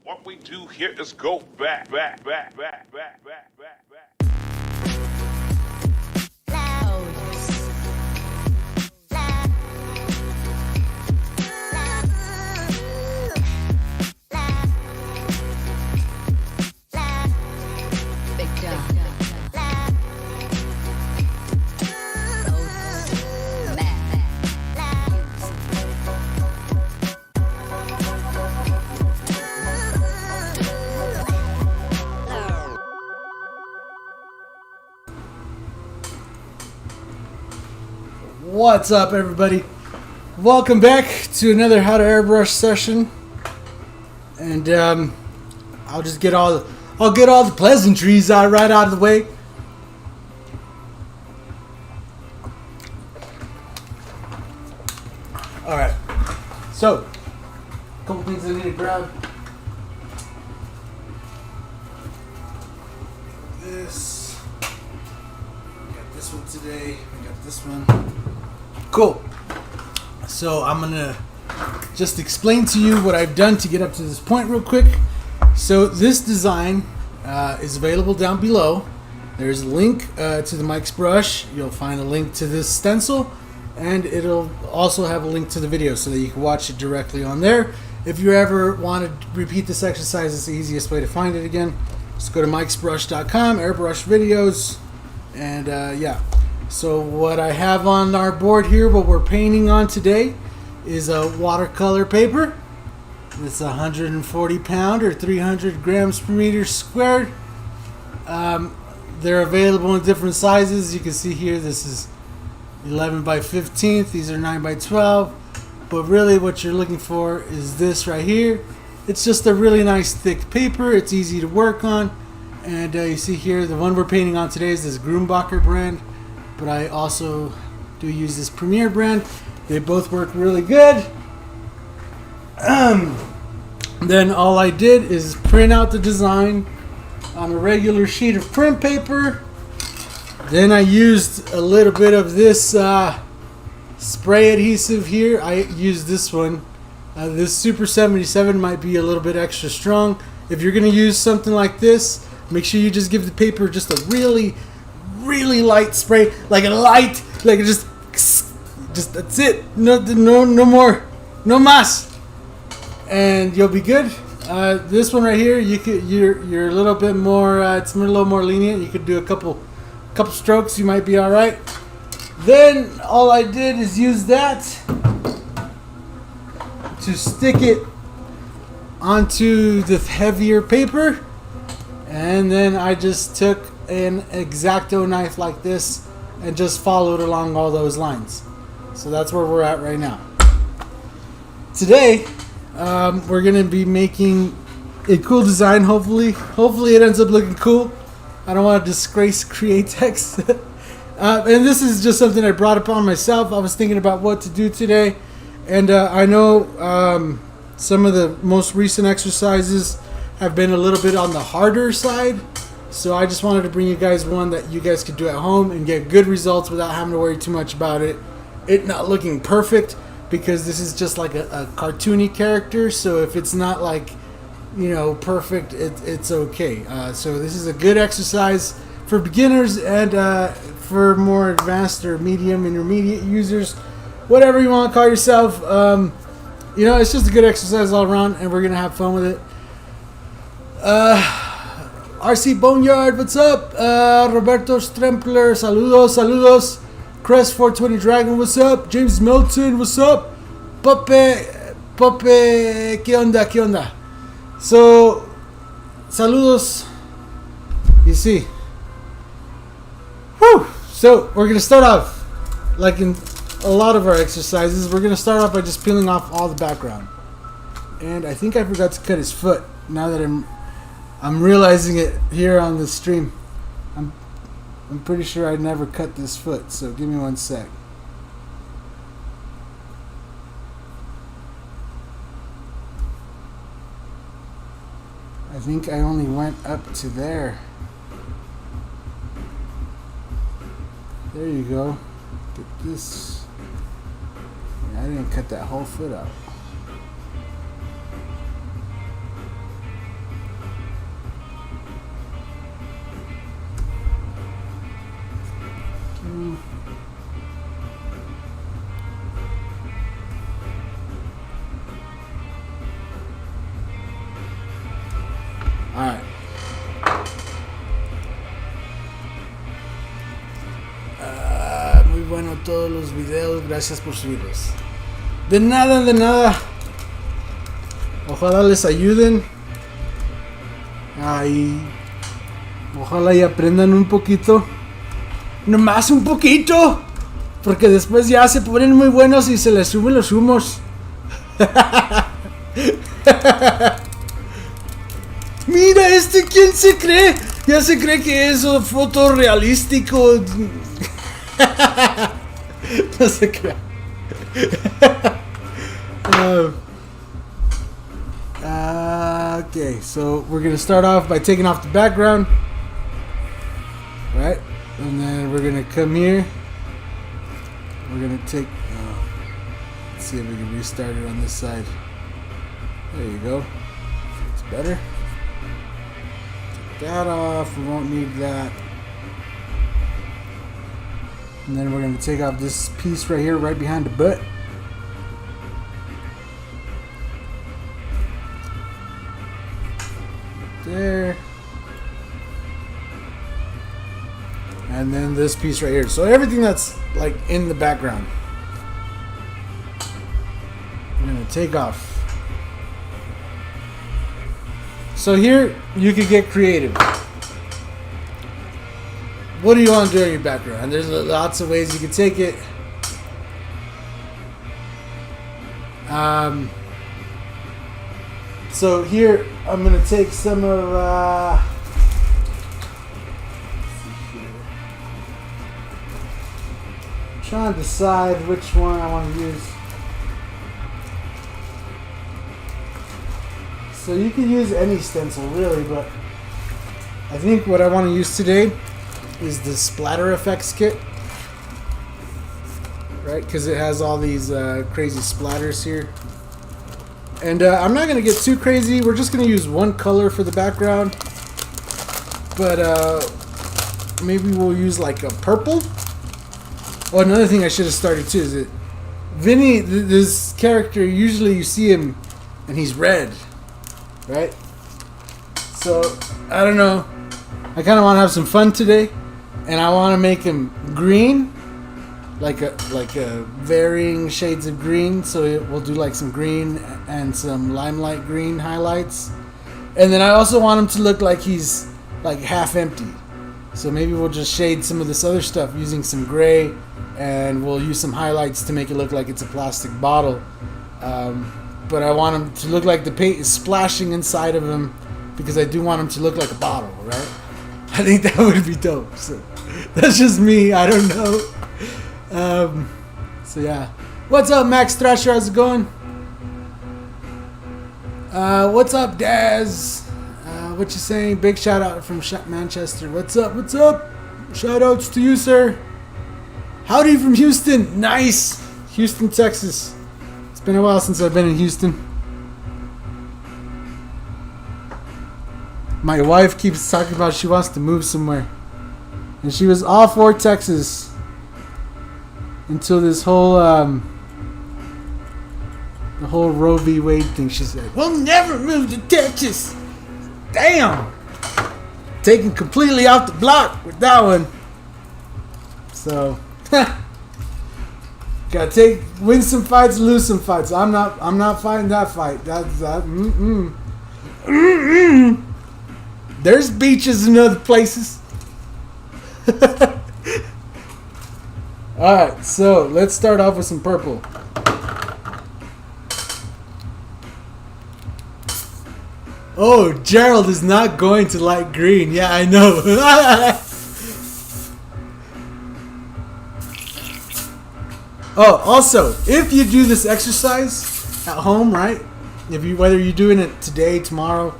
What we do here is go back. What's up, everybody? Welcome back to another How to Airbrush session, and I'll get all the pleasantries right out of the way. All right, so a couple things I need to grab. This, we got this one today. We got this one. Cool. So I'm gonna just explain to you what I've done to get up to this point real quick. So this design is available down below. There's a link to the Mike's brush. You'll find a link to this stencil, and it'll also have a link to the video so that you can watch it directly on there. If you ever want to repeat this exercise, it's the easiest way to find it again. Just go to mikesbrush.com, airbrush videos, and yeah. So what I have on our board here, what we're painting on today, is a watercolor paper. It's 140 pound or 300 grams per meter squared. They're available in different sizes. You can see here, this is 11 by 15. These are 9 by 12. But really what you're looking for is this right here. It's just a really nice thick paper. It's easy to work on. And you see here, the one we're painting on today is this Grumbacher brand. But I also do use this Premier brand. They both work really good. Then all I did is print out the design on a regular sheet of print paper. Then I used a little bit of this spray adhesive here. I used this one. This Super 77 might be a little bit extra strong. If you're going to use something like this, make sure you just give the paper just a really light spray, like just that's it. No more, no mas, and you'll be good. This one right here, you're a little bit more. It's a little more lenient. You could do a couple strokes. You might be all right. Then all I did is use that to stick it onto the heavier paper, and then I just took an X-Acto knife like this and just followed along all those lines. So that's where we're at right now. Today we're gonna be making a cool design. Hopefully it ends up looking cool. I don't want to disgrace Createx. And this is just something I brought upon myself. I was thinking about what to do today, and I know some of the most recent exercises have been a little bit on the harder side. So I just wanted to bring you guys one that you guys could do at home and get good results without having to worry too much about it not looking perfect, because this is just like a cartoony character. So if it's not like, perfect, it's okay. So this is a good exercise for beginners and for more advanced or medium intermediate users, whatever you want to call yourself. It's just a good exercise all around, and we're gonna have fun with it. RC Boneyard, what's up? Roberto Strempler, saludos. Crest 420 Dragon, what's up? James Milton, what's up? Pope, ¿qué onda? So, saludos. You see. Whew. So, we're going to start off, like in a lot of our exercises, we're going to start off by just peeling off all the background. And I think I forgot to cut his foot, now that I'm realizing it here on the stream. I'm pretty sure I never cut this foot, so give me one sec. I think I only went up to there. There you go. Get this. Yeah, I didn't cut that whole foot out. bueno todos los videos. Gracias por subirlos. De nada, de nada. Ojalá les ayuden. Ay, ojalá y aprendan un poquito. Nomás un poquito. Porque después ya se ponen muy buenos y se les suben los humos. Mira, ¿quién se cree? Ya se cree que es fotorrealístico. No se crea. Okay, so we're gonna start off by taking off the background, right? And then we're gonna come here. We're gonna take. Let's see if we can restart it on this side. There you go. It's better. Take that off. We won't need that. And then we're gonna take off this piece right here, right behind the butt. There. And then this piece right here. So everything that's like in the background, I'm gonna take off. So here you could get creative. What do you want to do in your background? And there's lots of ways you can take it. So here I'm gonna take some of trying to decide which one I want to use. So you can use any stencil really, but I think what I want to use today is the splatter effects kit, right? Because it has all these crazy splatters here. And I'm not going to get too crazy. We're just going to use one color for the background. But maybe we'll use like a purple. Oh, another thing I should have started too is that Vinny, this character, usually you see him and he's red, right? So, I don't know. I kind of want to have some fun today. And I want to make him green. Like a varying shades of green, so we'll do like some green and some limelight green highlights, and then I also want him to look like he's like half empty, so maybe we'll just shade some of this other stuff using some gray, and we'll use some highlights to make it look like it's a plastic bottle, but I want him to look like the paint is splashing inside of him, because I do want him to look like a bottle, right? I think that would be dope. So that's just me, I don't know. So yeah, what's up, Max Thrasher? How's it going? What's up, Daz? What you saying? Big shout out from Manchester. What's up? What's up? Shout outs to you, sir. Howdy from Houston. Nice, Houston, Texas. It's been a while since I've been in Houston. My wife keeps talking about she wants to move somewhere, and she was all for Texas. Until this whole, the whole Roe v. Wade thing, she said, "We'll never move to Texas." Damn! Taken completely off the block with that one. So, gotta win some fights, lose some fights. I'm not fighting that fight. That's that. There's beaches in other places. Alright, so let's start off with some purple. Oh, Gerald is not going to like green. Yeah, I know. Oh, also, if you do this exercise at home, right? Whether you're doing it today, tomorrow,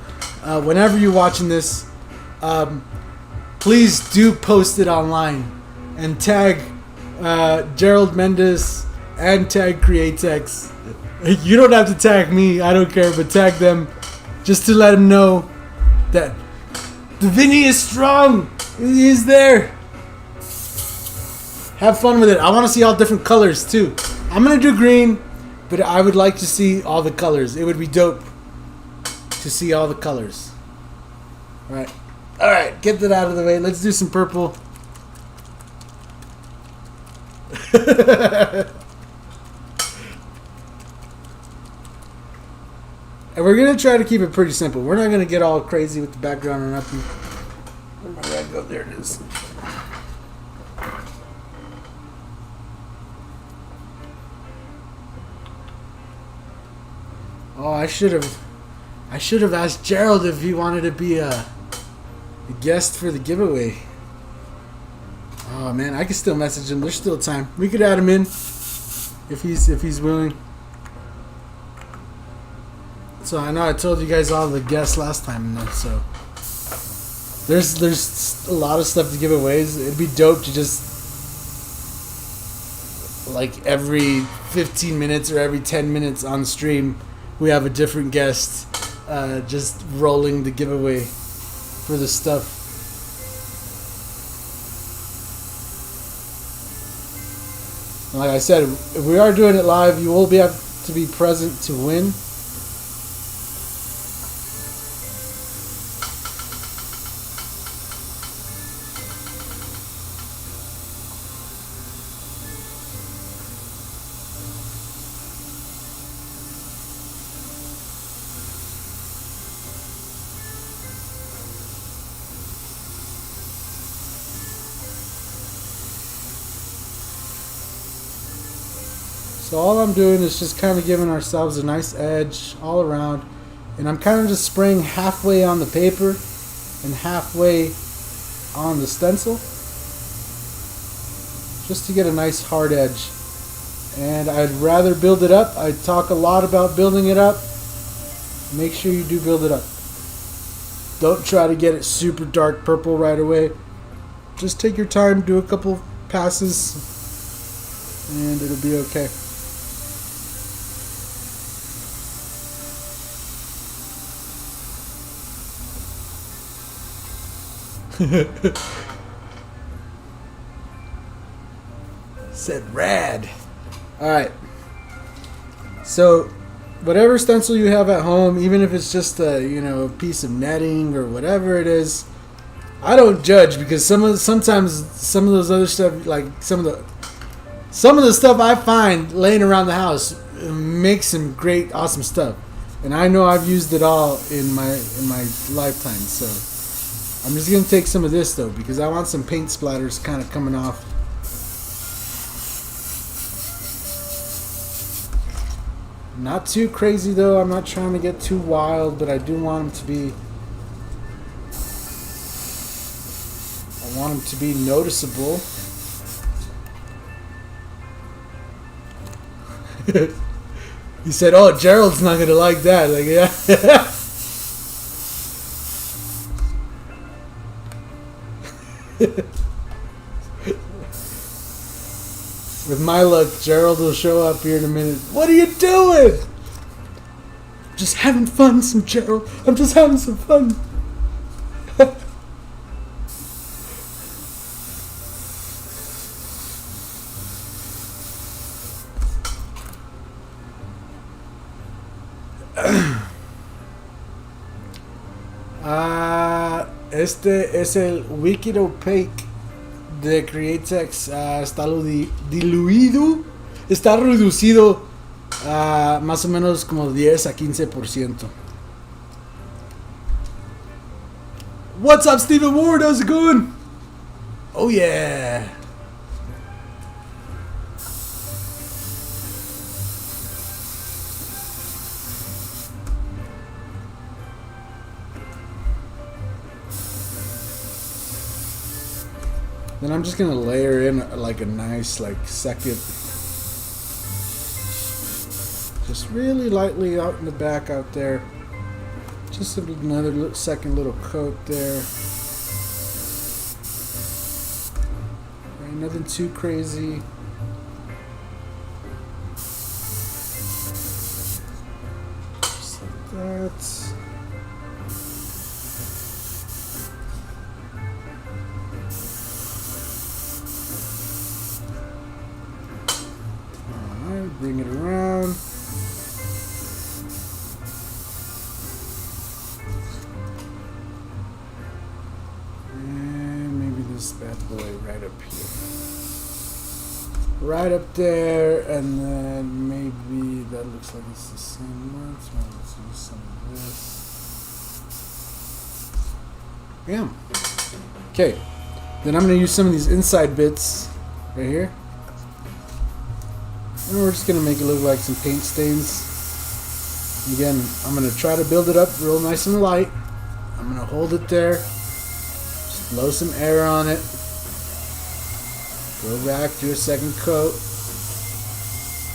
whenever you're watching this, please do post it online and tag Gerald Mendes and tag Createx. You don't have to tag me, I don't care, but tag them just to let them know that the Vinny is strong. He's there. Have fun with it. I want to see all different colors too. I'm gonna do green, but I would like to see all the colors. It would be dope to see all the colors. Alright, get that out of the way. Let's do some purple. And we're gonna try to keep it pretty simple. We're not gonna get all crazy with the background or nothing. Where my red go? There it is. Oh, I should have asked Gerald if he wanted to be a guest for the giveaway. Oh man, I can still message him. There's still time. We could add him in if he's willing. So I know I told you guys all the guests last time, so there's a lot of stuff to give away. It'd be dope to just like every 15 minutes or every 10 minutes on stream we have a different guest just rolling the giveaway for the stuff. Like I said, if we are doing it live, you will have to be present to win. So all I'm doing is just kind of giving ourselves a nice edge all around. And I'm kind of just spraying halfway on the paper and halfway on the stencil. Just to get a nice hard edge. And I'd rather build it up. I talk a lot about building it up. Make sure you do build it up. Don't try to get it super dark purple right away. Just take your time, do a couple passes, and it'll be okay. Said rad. Alright. So whatever stencil you have at home, even if it's just a piece of netting or whatever it is, I don't judge, because sometimes some of those other stuff, like some of the stuff I find laying around the house makes some great, awesome stuff. And I know I've used it all in my lifetime, so I'm just going to take some of this, though, because I want some paint splatters kind of coming off. Not too crazy, though. I'm not trying to get too wild, but I do want them to be... I want them to be noticeable. He said, "Oh, Gerald's not going to like that." Like, yeah. With my luck, Gerald will show up here in a minute. What are you doing? Just having fun, some Gerald. I'm just having some fun. Este es el Wicked Opaque de Createx. Está diluido. Está reducido a más o menos como 10 a 15%. What's up, Stephen Ward? How's it going? Oh yeah. Then I'm just gonna layer in like a nice second, just really lightly out in the back out there. Just another second little coat there. Right, nothing too crazy. Just like that. Bring it around. And maybe this bad boy right up here. right up there, and then maybe that looks like it's the same one. So let's use some of this. Bam. Okay. Then I'm going to use some of these inside bits right here. And we're just going to make it look like some paint stains. Again, I'm going to try to build it up real nice and light. I'm going to hold it there. Just blow some air on it. Go back, do a second coat.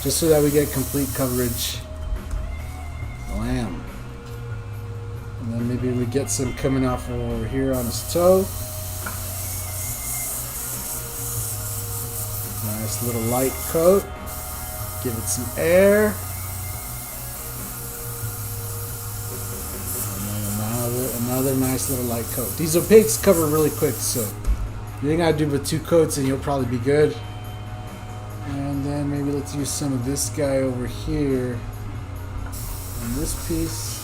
Just so that we get complete coverage. Blam. And then maybe we get some coming off from over here on his toe. Nice little light coat. Give it some air. And then another nice little light coat. These opaques cover really quick, so you ain't gotta do but 2 coats and you'll probably be good. And then maybe let's use some of this guy over here on this piece.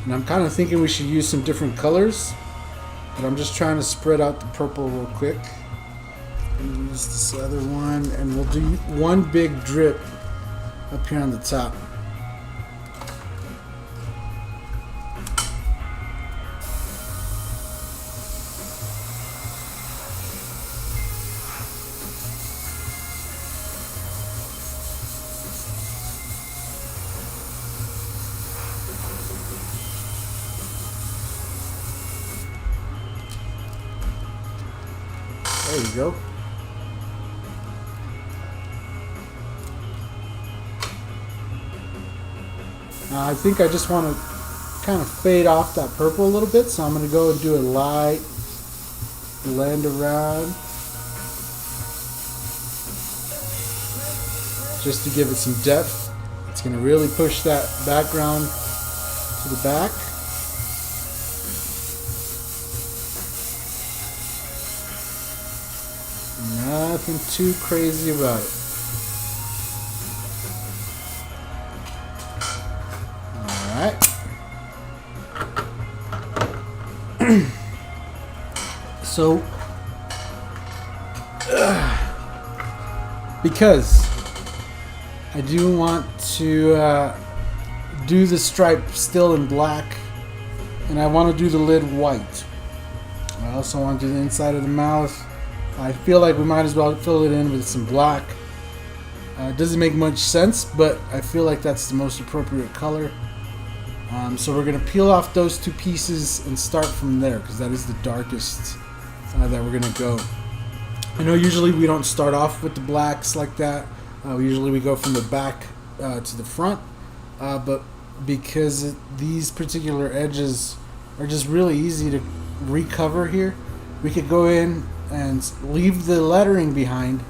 And I'm kind of thinking we should use some different colors, but I'm just trying to spread out the purple real quick. And use this other one, and we'll do one big drip up here on the top. There you go. I think I just want to kind of fade off that purple a little bit, so I'm going to go and do a light blend around just to give it some depth. It's going to really push that background to the back. Nothing too crazy about it. Alright. So, because I do want to do the stripe still in black, and I want to do the lid white. I also want to do the inside of the mouth. I feel like we might as well fill it in with some black. It doesn't make much sense, but I feel like that's the most appropriate color. So we're going to peel off those 2 pieces and start from there, because that is the darkest that we're going to go. I know usually we don't start off with the blacks like that. Usually we go from the back to the front. But because these particular edges are just really easy to recover here, we could go in and leave the lettering behind,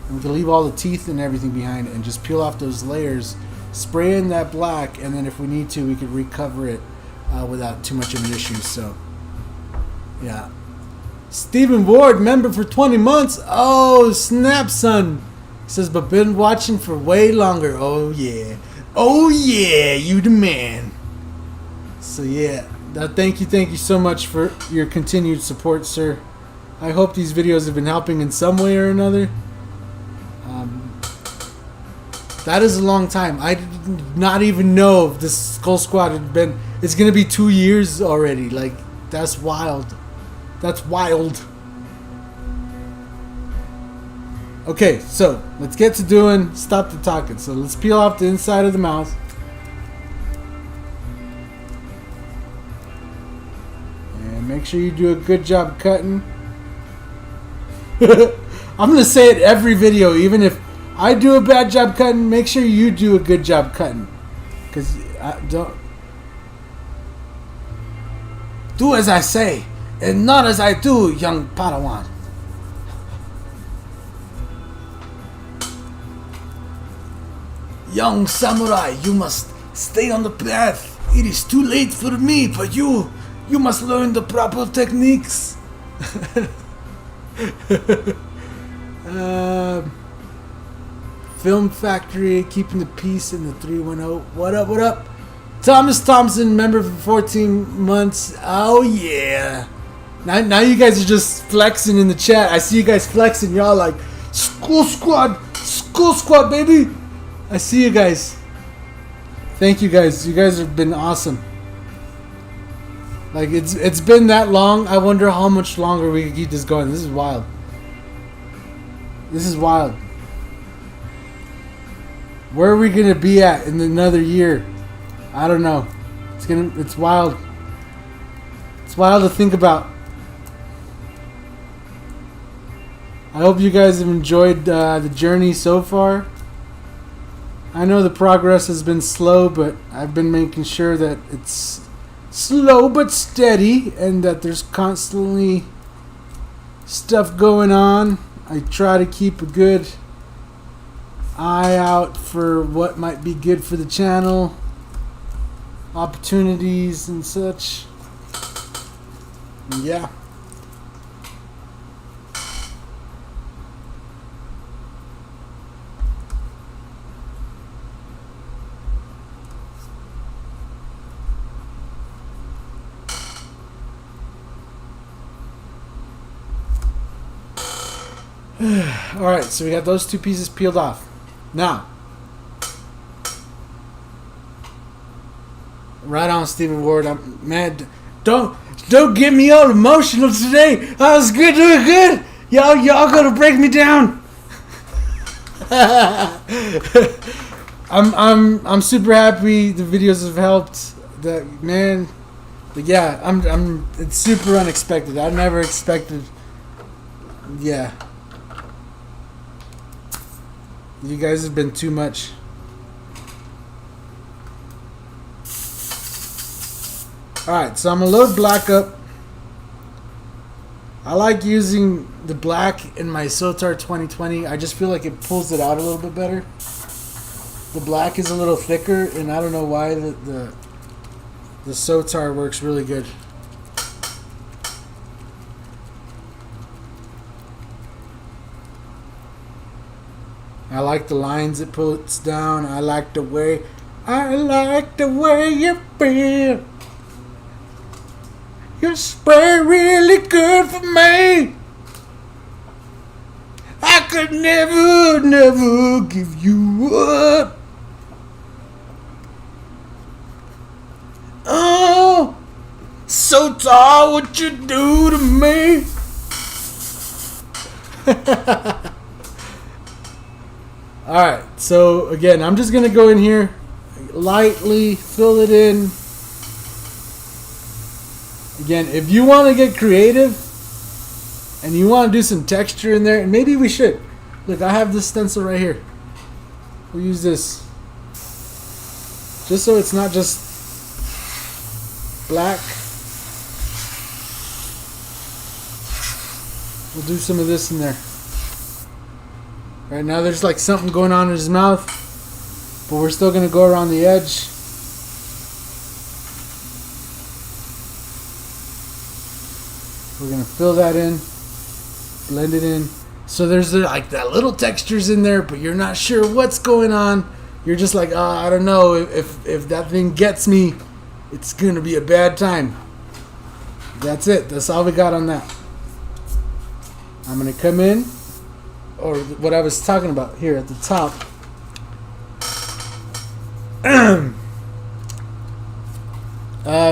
and we can leave all the teeth and everything behind and just peel off those layers, spray in that black, and then if we need to, we could recover it without too much of an issue. So yeah. Stephen Ward, member for 20 months. Oh snap, son. He says, but been watching for way longer. Oh yeah, you the man. So yeah, thank you so much for your continued support, sir. I hope these videos have been helping in some way or another. That is a long time. I did not even know if this Skull Squad had been... It's going to be 2 years already. Like, that's wild. That's wild. Okay, so let's get to doing... Stop the talking. So let's peel off the inside of the mouth. And make sure you do a good job cutting. I'm gonna say it every video, even if I do a bad job cutting, make sure you do a good job cutting, because I don't do as I say and not as I do, young Padawan. Young samurai, you must stay on the path. It is too late for me, but you must learn the proper techniques. Film Factory, keeping the peace in the 310. What up? Thomas Thompson, member for 14 months. Oh yeah. Now you guys are just flexing in the chat. I see you guys flexing. Y'all like school squad, baby. I see you guys. Thank you guys. You guys have been awesome. Like it's been that long. I wonder how much longer we can keep this going. This is wild. This is wild. Where are we gonna be at in another year? I don't know. It's wild. It's wild to think about. I hope you guys have enjoyed the journey so far. I know the progress has been slow, but I've been making sure that it's slow but steady and that there's constantly stuff going on. I try to keep a good eye out for what might be good for the channel, opportunities and such. Yeah. Alright, so we got those two pieces peeled off. Now, right on, Stephen Ward. Man, don't get me all emotional today. I was good, doing good. Y'all gonna break me down. I'm super happy. The videos have helped. Man, yeah, it's super unexpected. I never expected. Yeah. You guys have been too much. Alright, so I'm gonna load black up. I like using the black in my Sotar 2020. I just feel like it pulls it out a little bit better. The black is a little thicker, and I don't know why the Sotar works really good. I like the lines it puts down. I like the way you feel. Your spray really good for me. I could never give you up. Oh, so tall, what you do to me. Alright, so again, I'm just going to go in here, lightly fill it in. Again, if you want to get creative and you want to do some texture in there, and maybe we should. Look, I have this stencil right here. We'll use this. Just so it's not just black. We'll do some of this in there. Right now there's like something going on in his mouth, but we're still going to go around the edge. We're going to fill that in, blend it in. So there's like that little textures in there, but you're not sure what's going on. You're just like, I don't know, if that thing gets me, it's going to be a bad time. That's it. That's all we got on that. I'm going to come in. Or what I was talking about here at the top.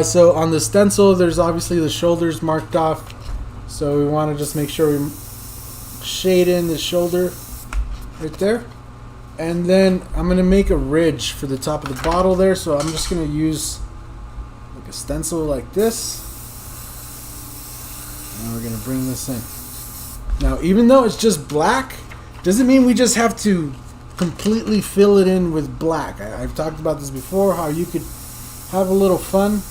So on the stencil, there's obviously the shoulders marked off. So we want to just make sure we shade in the shoulder right there. And then I'm going to make a ridge for the top of the bottle there. So I'm just going to use like a stencil like this. And we're going to bring this in. Now, even though it's just black, doesn't mean we just have to completely fill it in with black. I've talked about this before, how you could have a little fun.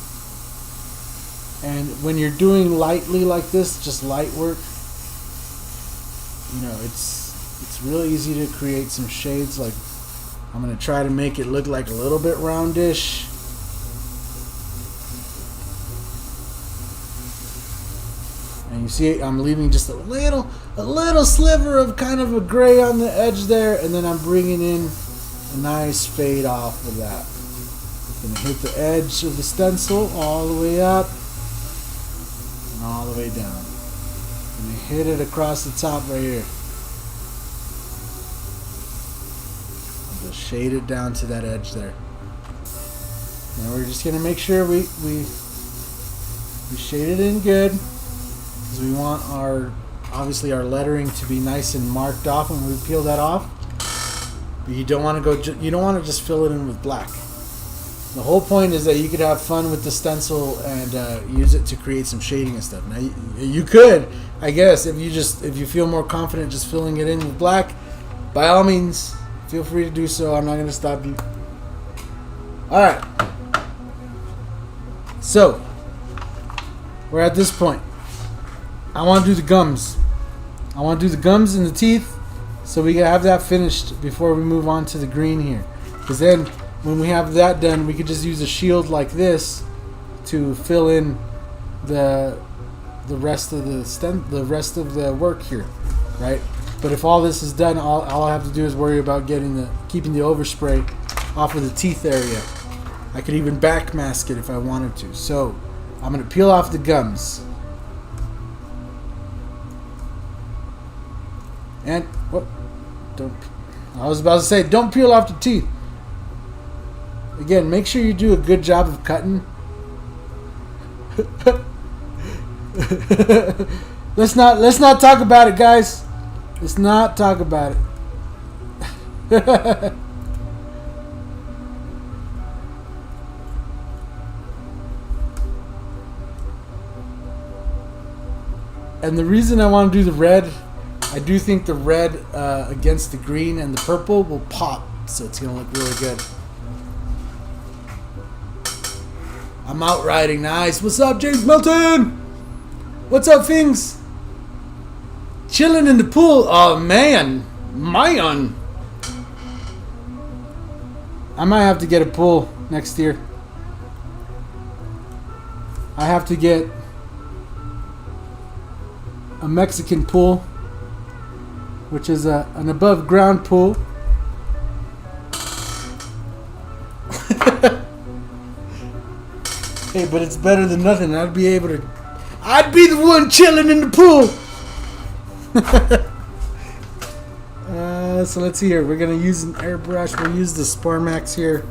And when you're doing lightly like this, just light work, you know, it's really easy to create some shades. Like, I'm going to try to make it look like a little bit roundish. And you see, I'm leaving just a little sliver of kind of a gray on the edge there, and then I'm bringing in a nice fade off of that. Gonna hit the edge of the stencil all the way up and all the way down. Gonna hit it across the top right here. And just shade it down to that edge there. Now we're just gonna make sure we shade it in good, because we want obviously our lettering to be nice and marked off when we peel that off. But you don't want to just fill it in with black. The whole point is that you could have fun with the stencil and use it to create some shading and stuff. Now you could, I guess, if you feel more confident just filling it in with black, by all means, feel free to do so. I'm not going to stop you. All right. So we're at this point. I want to do the gums. I want to do the gums and the teeth, so we can have that finished before we move on to the green here. Because then, when we have that done, we could just use a shield like this to fill in the rest of the work here, right? But if all this is done, all I have to do is worry about keeping the overspray off of the teeth area. I could even back mask it if I wanted to. So I'm gonna peel off the gums. And what? I was about to say, don't peel off the teeth. Again, make sure you do a good job of cutting. Let's not talk about it, guys. Let's not talk about it. And the reason I want to do the red, I do think the red against the green and the purple will pop, so it's going to look really good. I'm out riding. Nice. What's up, James Milton? What's up, Fings? Chilling in the pool. Oh, man. I might have to get a pool next year. I have to get a Mexican pool, which is an above ground pool. Hey, but it's better than nothing. I'd be the one chilling in the pool. So let's see here. We're gonna use an airbrush. We'll use the Sparmax here.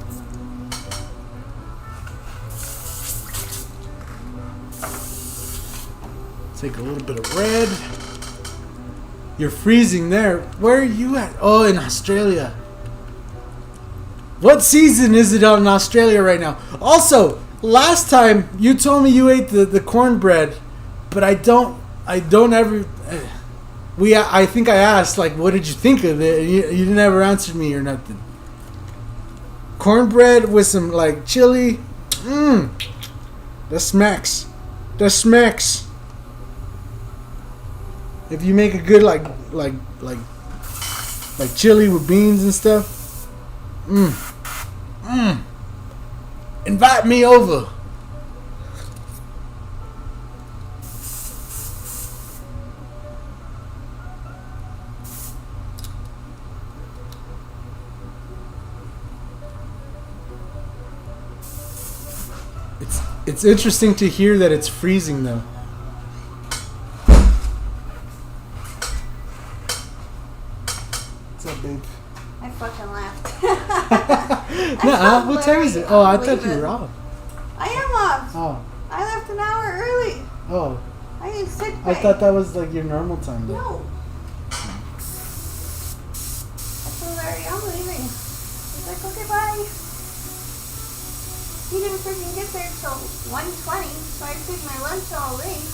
Take a little bit of red. You're freezing there. Where are you at? Oh, in Australia. What season is it out in Australia right now? Also, last time you told me you ate the cornbread, but I think I asked, like, what did you think of it? And you didn't ever answer me or nothing. Cornbread with some, like, chili. That smacks. That smacks. If you make a good like chili with beans and stuff. Invite me over. It's interesting to hear that it's freezing though. What's up, babe? I fucking laughed. Nuh-uh. What time is it? Oh, I thought you were off. I am off. Oh. I left an hour early. Oh. I need sick pay. I thought that was like your normal time though. No. I told Larry I'm leaving. He's like, okay, bye. He didn't freaking get there till 1:20, so I took my lunch all late.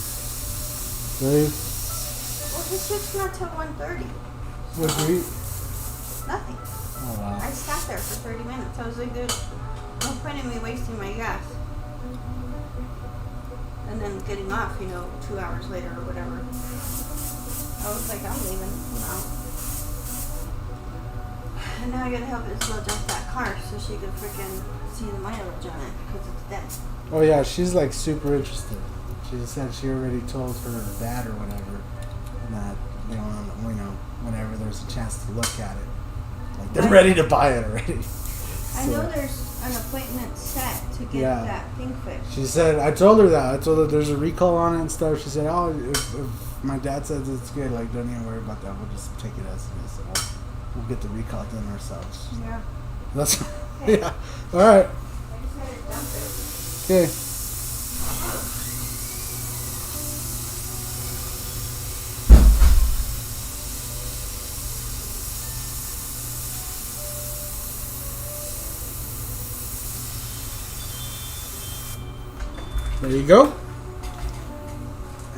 Really? Well, his shift's not till 1:30. What'd you eat? Nothing. Oh, wow. I sat there for 30 minutes. I was like, there's no point in me wasting my gas. And then getting off, 2 hours later or whatever. I was like, I'm leaving. I'm out. And now I gotta help Isabel jump that car so she can freaking see the mileage on it because it's dead. Oh yeah, she's like super interested. She said she already told her dad or whatever that whenever there's a chance to look at it, like they're ready to buy it already. I know there's an appointment set to get that thing fixed. She said, I told her that. I told her there's a recall on it and stuff. She said, oh, if my dad says it's good, like, don't even worry about that. We'll just take it as it is. And we'll get the recall done ourselves. Yeah. That's, yeah. All right. I just had to dump it. Okay. There you go.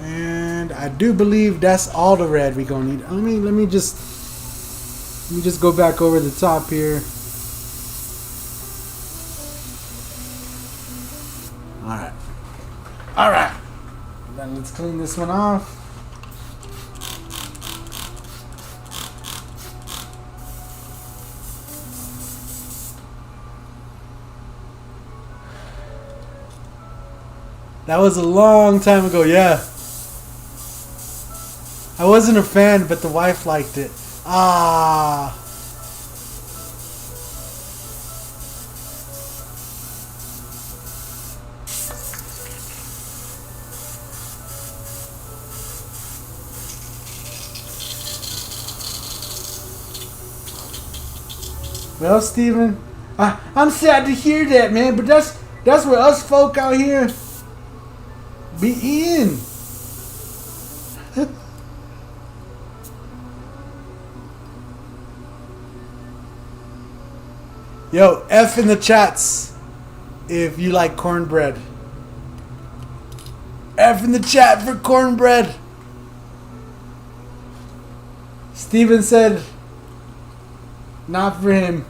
And I do believe that's all the red we gonna need. Let me just go back over the top here. All right. Then let's clean this one off. That was a long time ago, yeah. I wasn't a fan, but the wife liked it. Ah. Well, Steven, I'm sad to hear that, man, but that's what us folk out here be in. Yo, F in the chats if you like cornbread. F in the chat for cornbread. Steven said, not for him.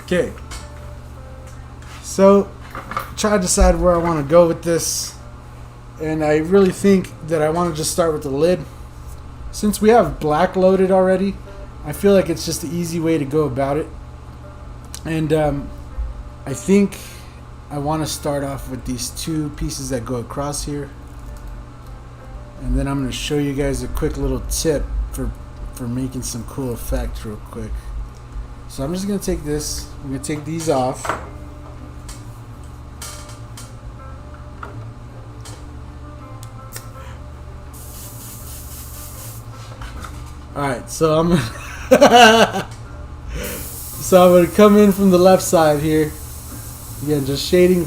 Okay, so try to decide where I want to go with this, and I really think that I want to just start with the lid. Since we have black loaded already, I feel like it's just the easy way to go about it. And I think I want to start off with these two pieces that go across here, and then I'm going to show you guys a quick little tip for making some cool effect real quick. So I'm just going to take this, I'm going to take these off. Alright, so I'm going to come in from the left side here. Again, just shading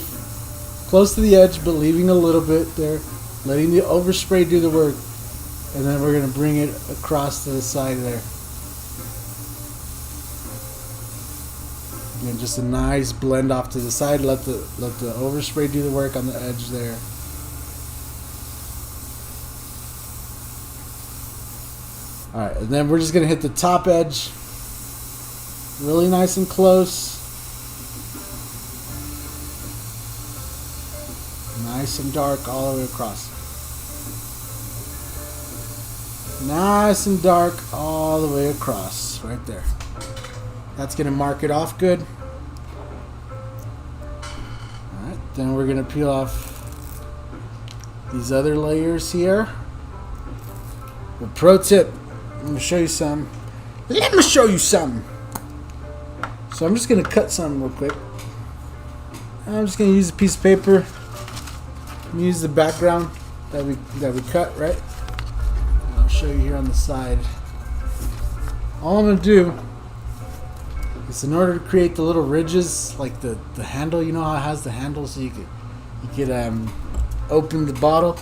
close to the edge, but leaving a little bit there. Letting the overspray do the work. And then we're going to bring it across to the side there. Again, just a nice blend off to the side. Let the overspray do the work on the edge there. Alright, and then we're just going to hit the top edge. Really nice and close. Nice and dark all the way across. Nice and dark all the way across. Right there. That's going to mark it off good. Alright, then we're going to peel off these other layers here. Well, pro tip. I'm going to show you some. Let me show you something. So I'm just going to cut some real quick. I'm just going to use a piece of paper. Use the background that we cut, right? And I'll show you here on the side. All I'm going to do is, in order to create the little ridges, like the handle, you know how it has the handle, so you could open the bottle,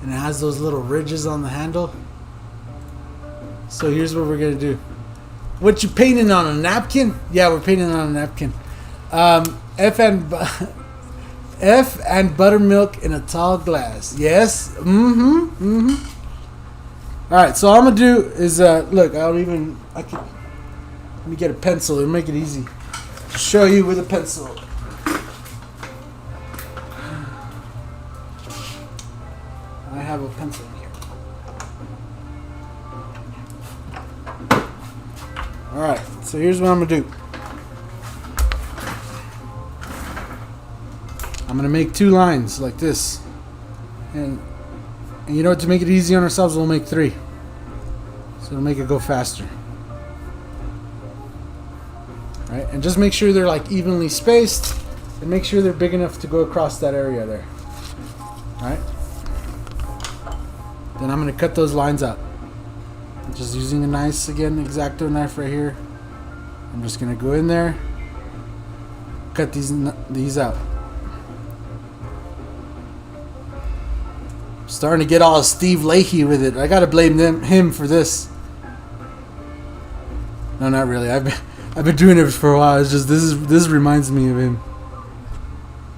and it has those little ridges on the handle. So here's what we're gonna do. What you painting on, a napkin? Yeah, we're painting on a napkin. F and buttermilk in a tall glass. Yes. All right. So all I'm gonna do is look. Let me get a pencil. It'll make it easy to show you with a pencil. I have a pencil here. Alright, so here's what I'm going to do. I'm going to make 2 lines like this. And you know what, to make it easy on ourselves, we'll make 3. So it'll make it go faster. Alright, and just make sure they're like evenly spaced. And make sure they're big enough to go across that area there. Alright. Then I'm going to cut those lines out. Just using a nice, again, X-Acto knife right here. I'm just going to go in there. Cut these out. Starting to get all Steve Leahy with it. I gotta blame him for this. No, not really. I've been doing it for a while. It's just this reminds me of him.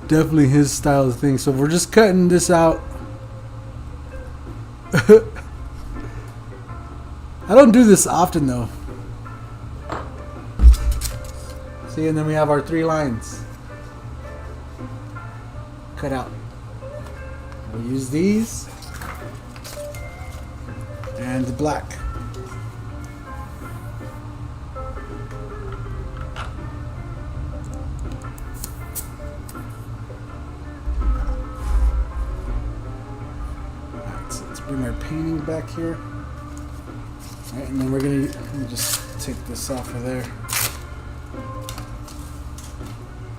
Definitely his style of thing. So we're just cutting this out. I don't do this often though. See, and then we have our 3 lines cut out. We'll use these and the black. Alright, so let's bring our painting back here. Alright, and then we're gonna let me just take this off of there.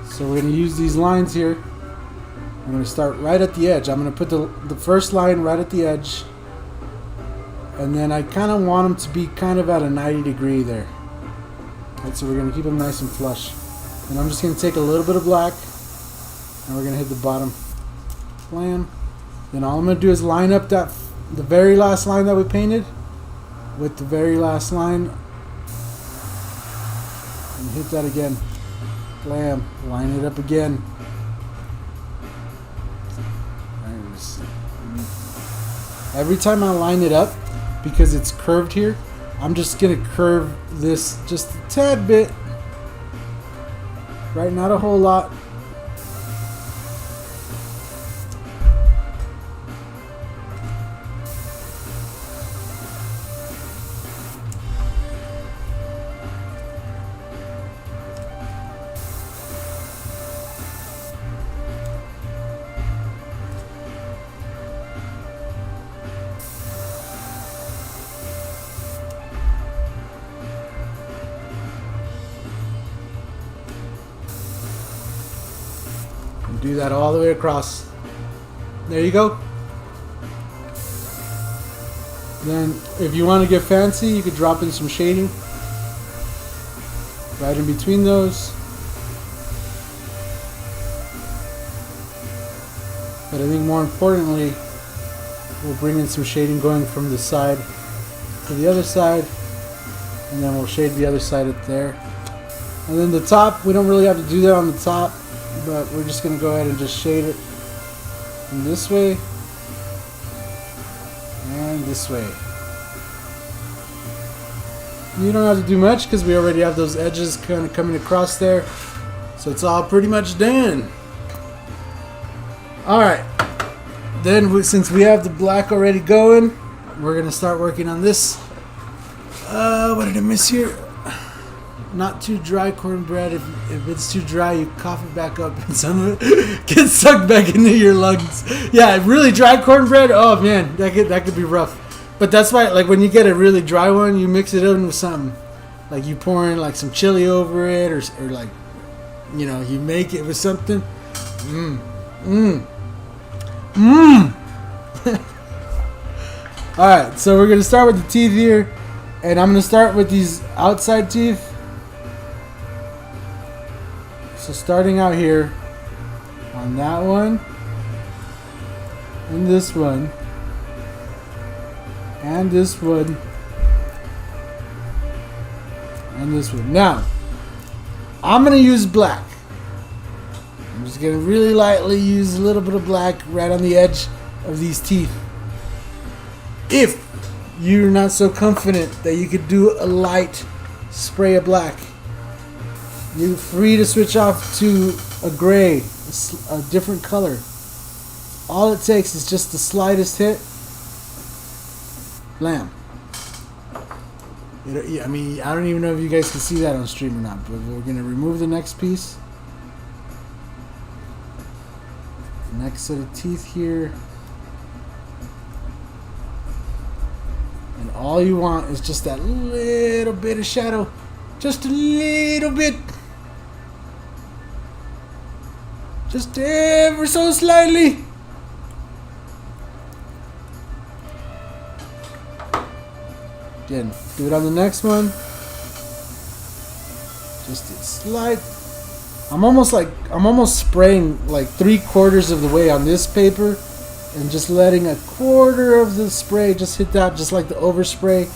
So we're gonna use these lines here. I'm going to start right at the edge. I'm going to put the first line right at the edge. And then I kind of want them to be kind of at a 90 degree there. Right, so we're going to keep them nice and flush. And I'm just going to take a little bit of black. And we're going to hit the bottom. Blam. Then all I'm going to do is line up the very last line that we painted with the very last line. And hit that again. Blam. Line it up again. Every time I line it up, because it's curved here, I'm just going to curve this just a tad bit. Right, not a whole lot. Do that all the way across. There you go. Then if you want to get fancy, you could drop in some shading right in between those. But I think more importantly, we'll bring in some shading going from the side to the other side, and then we'll shade the other side up there. And then the top, we don't really have to do that on the top, but we're just going to go ahead and just shade it in this way and this way. You don't have to do much because we already have those edges kind of coming across there, so it's all pretty much done. Alright, then since we have the black already going, we're going to start working on this. What did I miss here? Not too dry cornbread. If it's too dry, you cough it back up and some of it gets sucked back into your lungs. Yeah, really dry cornbread, oh man, that could be rough. But that's why, like, when you get a really dry one, you mix it in with something. Like you pour in like some chili over it, or like, you know, you make it with something. Alright, so we're going to start with the teeth here. And I'm going to start with these outside teeth. So starting out here on that one, and this one, and this one, and this one. Now, I'm going to use black. I'm just going to really lightly use a little bit of black right on the edge of these teeth. If you're not so confident that you could do a light spray of black, you're free to switch off to a gray, a different color. All it takes is just the slightest hit. Blam. Yeah, I mean, I don't even know if you guys can see that on stream or not, but we're going to remove the next piece. Next set of teeth here. And all you want is just that little bit of shadow. Just a little bit. Just ever so slightly. Again, do it on the next one. Just a slight. I'm almost spraying like 3/4 of the way on this paper and just letting 1/4 of the spray just hit that, just like the overspray.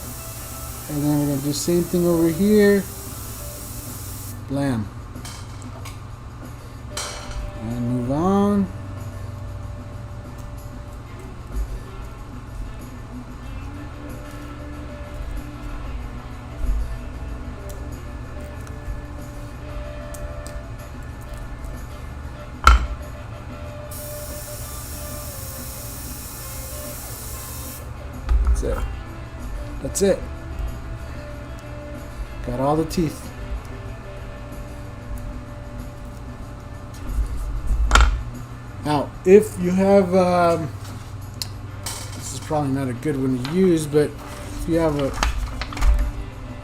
And then we're gonna do the same thing over here. Blam. And move on. That's it. That's it. Got all the teeth. Now, if you have, this is probably not a good one to use, but if you have a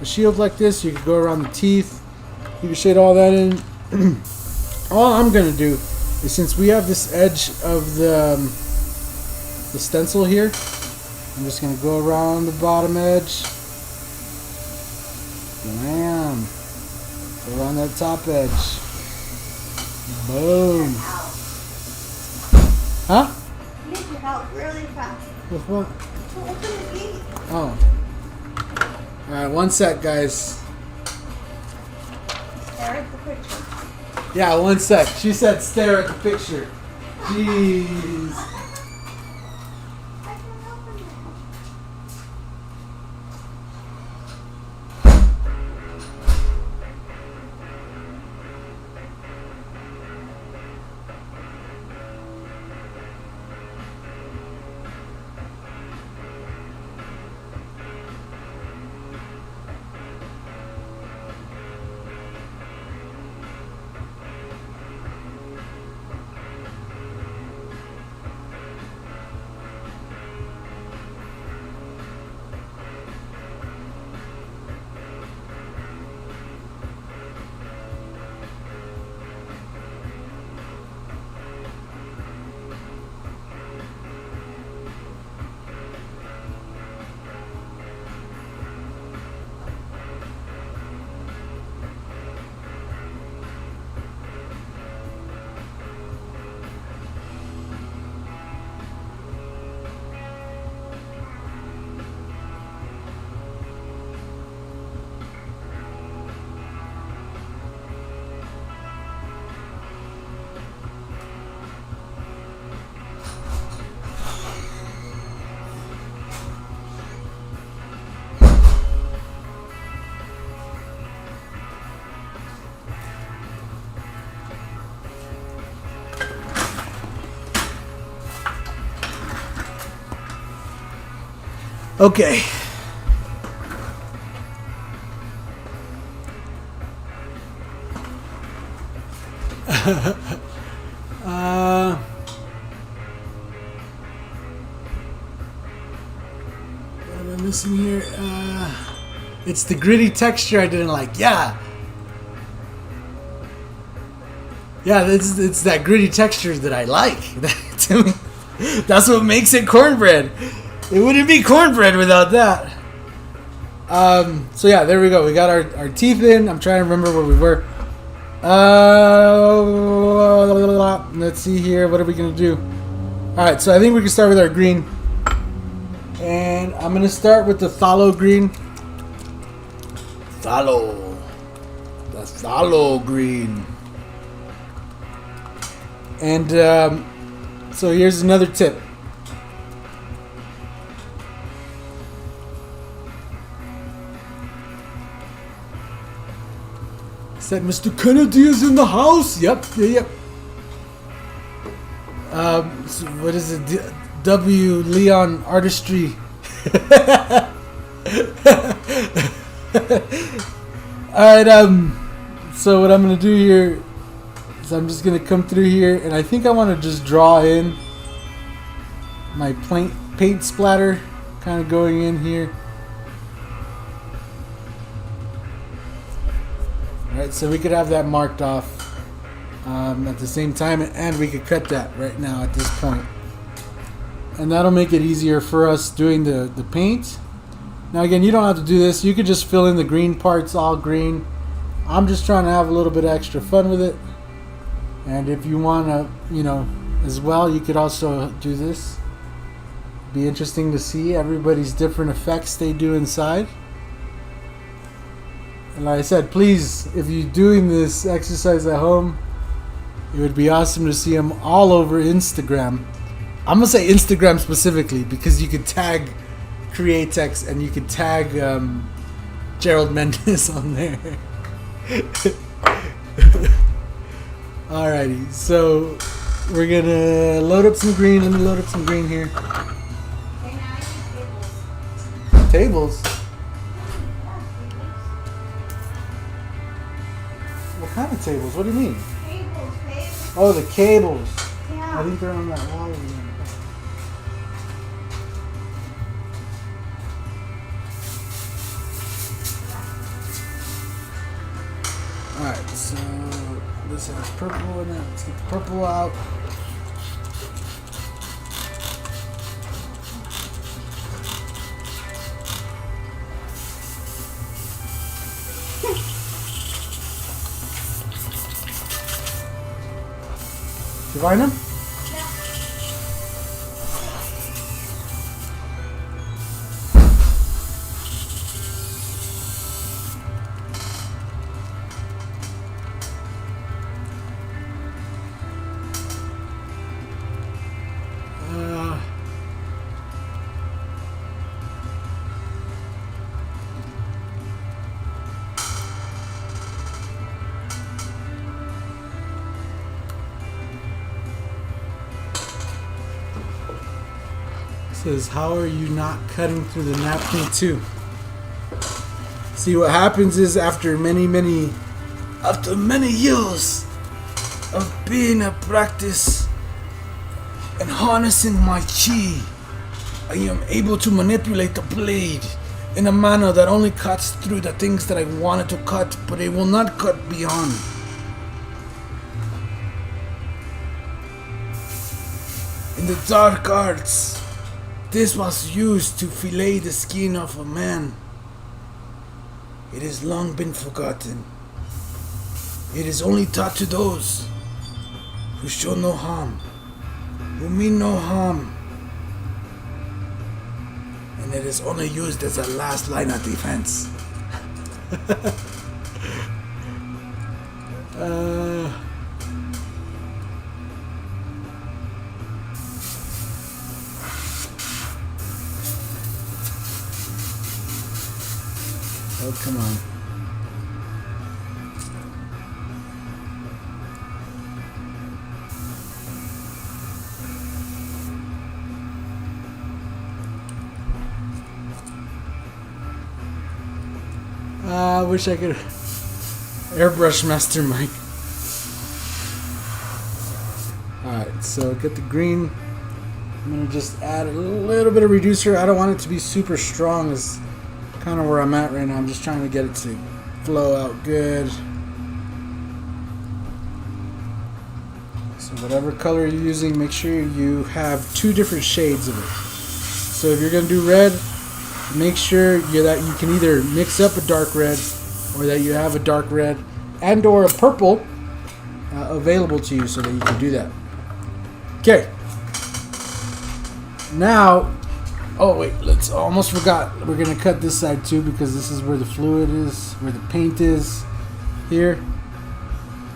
shield like this, you can go around the teeth. You can shade all that in. All I'm going to do is, since we have this edge of the stencil here, I'm just going to go around the bottom edge. Bam. Go around that top edge. Boom. Huh? You need your help really fast. With what? To open the gate. Oh. Alright, one sec, guys. Stare at the picture. Yeah, one sec. She said stare at the picture. Jeez. I can open it. Okay. What am I missing here? It's the gritty texture I didn't like. Yeah. Yeah, it's that gritty texture that I like. To me, that's what makes it cornbread. It wouldn't be cornbread without that. So yeah, there we go. We got our teeth in. I'm trying to remember where we were. Let's see here. What are we going to do? Alright, so I think we can start with our green. And I'm going to start with the phthalo green. Phthalo. The phthalo green. And so here's another tip. Said Mr. Kennedy is in the house. Yep. So what is it? W. Leon Artistry. Alright, so what I'm gonna do here is I'm just gonna come through here, and I think I want to just draw in my paint splatter, kind of going in here. Alright, so we could have that marked off at the same time, and we could cut that right now at this point. And that'll make it easier for us doing the paint. Now again, you don't have to do this. You could just fill in the green parts all green. I'm just trying to have a little bit of extra fun with it. And if you want to, you know, as well, you could also do this. Be interesting to see everybody's different effects they do inside. And like I said, please, if you're doing this exercise at home, it would be awesome to see them all over Instagram. I'm going to say Instagram specifically because you could tag Createx and you could tag Gerald Mendes on there. Alrighty, so we're going to load up some green. Let me load up some green here. Tables? What kind of tables? What do you mean? Cables, babe. Oh, the cables. Yeah. I think they're on that wall again. Alright, so this has purple in it. Let's get the purple out. You find them? Says, how are you not cutting through the napkin too? See, what happens is after many years of being a practice and harnessing my chi, I am able to manipulate the blade in a manner that only cuts through the things that I wanted to cut, but it will not cut beyond. In the dark arts, this was used to fillet the skin of a man. It has long been forgotten. It is only taught to those who show no harm, who mean no harm. And it is only used as a last line of defense. Oh, come on. I wish I could airbrush master Mike. Alright, so get the green. I'm gonna just add a little bit of reducer. I don't want it to be super strong. Is kind of where I'm at right now. I'm just trying to get it to flow out good. So whatever color you're using, make sure you have 2 different shades of it. So if you're gonna do red, make sure that you can either mix up a dark red or that you have a dark red and or a purple available to you so that you can do that. Okay. Now, oh wait, almost forgot. We're gonna cut this side too because this is where the fluid is, where the paint is here.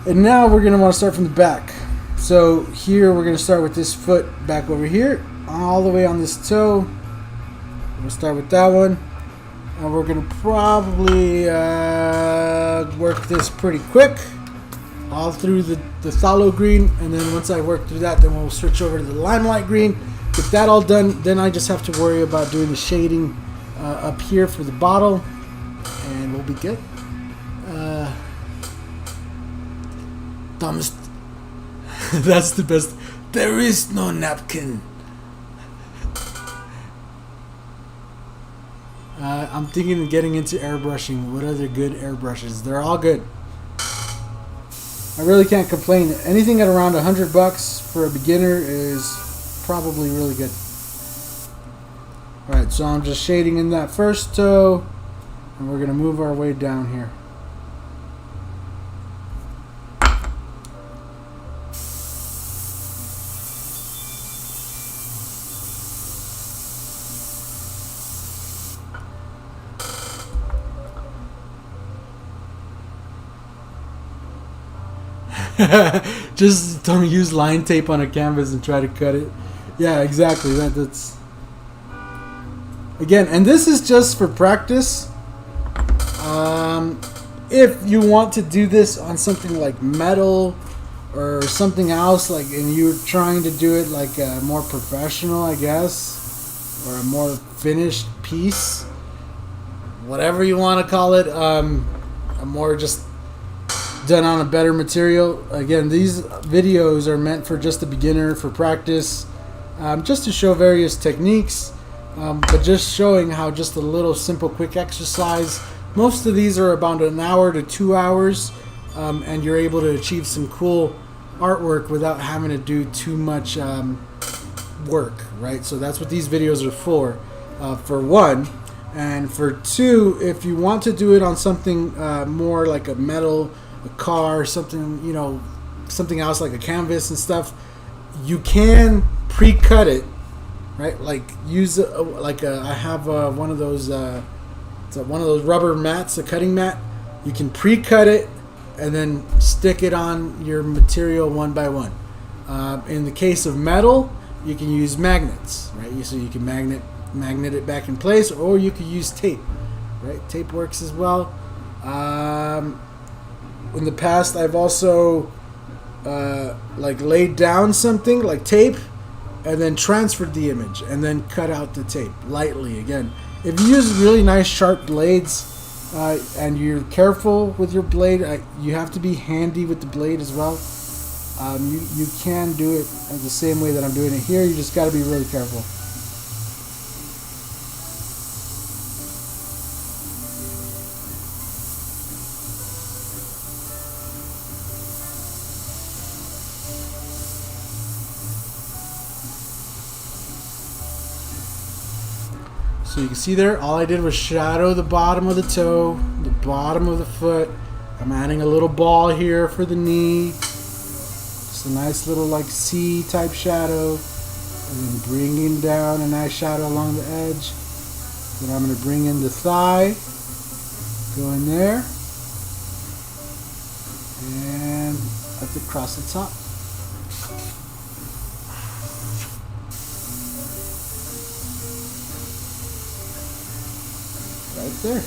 And now we're gonna want to start from the back. So here we're gonna start with this foot back over here, all the way on this toe. We'll start with that one, and we're gonna probably work this pretty quick, all through the phthalo green, and then once I work through that, then we'll switch over to the limelight green. Get that all done, then I just have to worry about doing the shading up here for the bottle, and we'll be good. Thomas, that's the best. There is no napkin. I'm thinking of getting into airbrushing. What other good airbrushes? They're all good. I really can't complain. Anything at around $100 for a beginner is probably really good. Alright, so I'm just shading in that first toe, and we're going to move our way down here. Just don't use line tape on a canvas and try to cut it. Yeah, exactly. That's again, and this is just for practice. If you want to do this on something like metal or something else, like, and you're trying to do it like a more professional, I guess, or a more finished piece, whatever you want to call it, a more just done on a better material. Again, these videos are meant for just a beginner, for practice, just to show various techniques, but just showing how just a little simple quick exercise. Most of these are about an hour to 2 hours, and you're able to achieve some cool artwork without having to do too much work, right? So that's what these videos are for one. And for two, if you want to do it on something more like a metal, a car, something, you know, something else like a canvas and stuff, you can pre-cut it, right? Like use I have one of those rubber mats, a cutting mat. You can pre-cut it and then stick it on your material one by one. In the case of metal, you can use magnets, right? So you can magnet it back in place, or you could use tape, right? Tape works as well. In the past, I've also like laid down something like tape and then transferred the image and then cut out the tape lightly. Again, if you use really nice sharp blades and you're careful with your blade, you have to be handy with the blade as well. You can do it the same way that I'm doing it here. You just got to be really careful. So you can see there, all I did was shadow the bottom of the toe, the bottom of the foot. I'm adding a little ball here for the knee. Just a nice little like C type shadow. And then bringing down a nice shadow along the edge. Then I'm going to bring in the thigh. Go in there. And up across the top. Right there.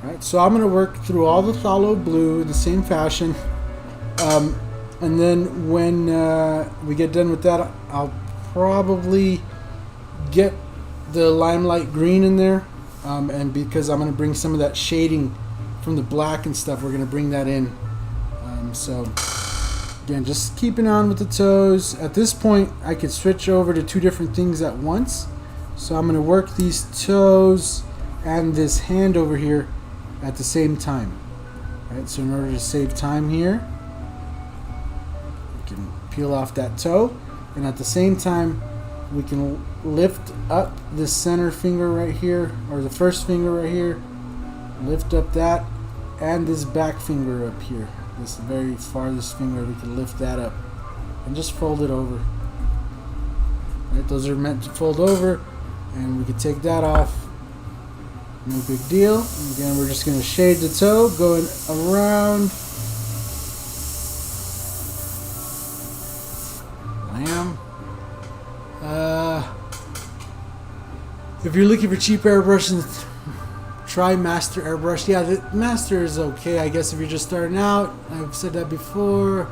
Alright, so I'm going to work through all the phthalo blue in the same fashion. And then when we get done with that, I'll probably get the limelight green in there. And because I'm going to bring some of that shading from the black and stuff, we're going to bring that in. So again, just keeping on with the toes. At this point, I could switch over to two different things at once. So I'm going to work these toes and this hand over here at the same time. Right, so in order to save time here, we can peel off that toe, and at the same time, we can lift up this center finger right here, or the first finger right here, lift up that, and this back finger up here. This very farthest finger, we can lift that up and just fold it over. Right, those are meant to fold over, and we can take that off. No big deal. And again, we're just going to shade the toe going around. Lamb. If you're looking for cheap airbrushes, try Master Airbrush. Yeah, the Master is okay, I guess, if you're just starting out. I've said that before.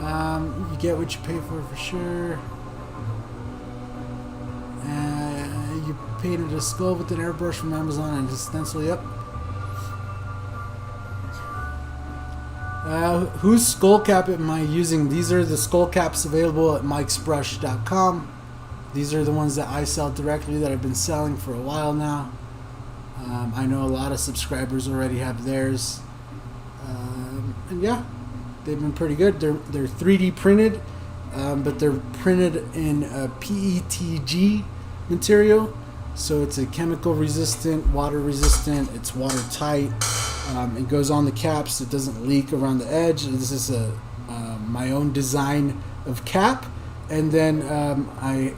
You get what you pay for sure. You painted a skull with an airbrush from Amazon and a stencil. Yep. Whose skull cap am I using? These are the skull caps available at mikesbrush.com. These are the ones that I sell directly that I've been selling for a while now. I know a lot of subscribers already have theirs. And yeah, they've been pretty good. They're 3D printed, but they're printed in a PETG material. So it's a chemical resistant, water resistant, it's watertight. It goes on the caps, it doesn't leak around the edge. This is my own design of cap. And then I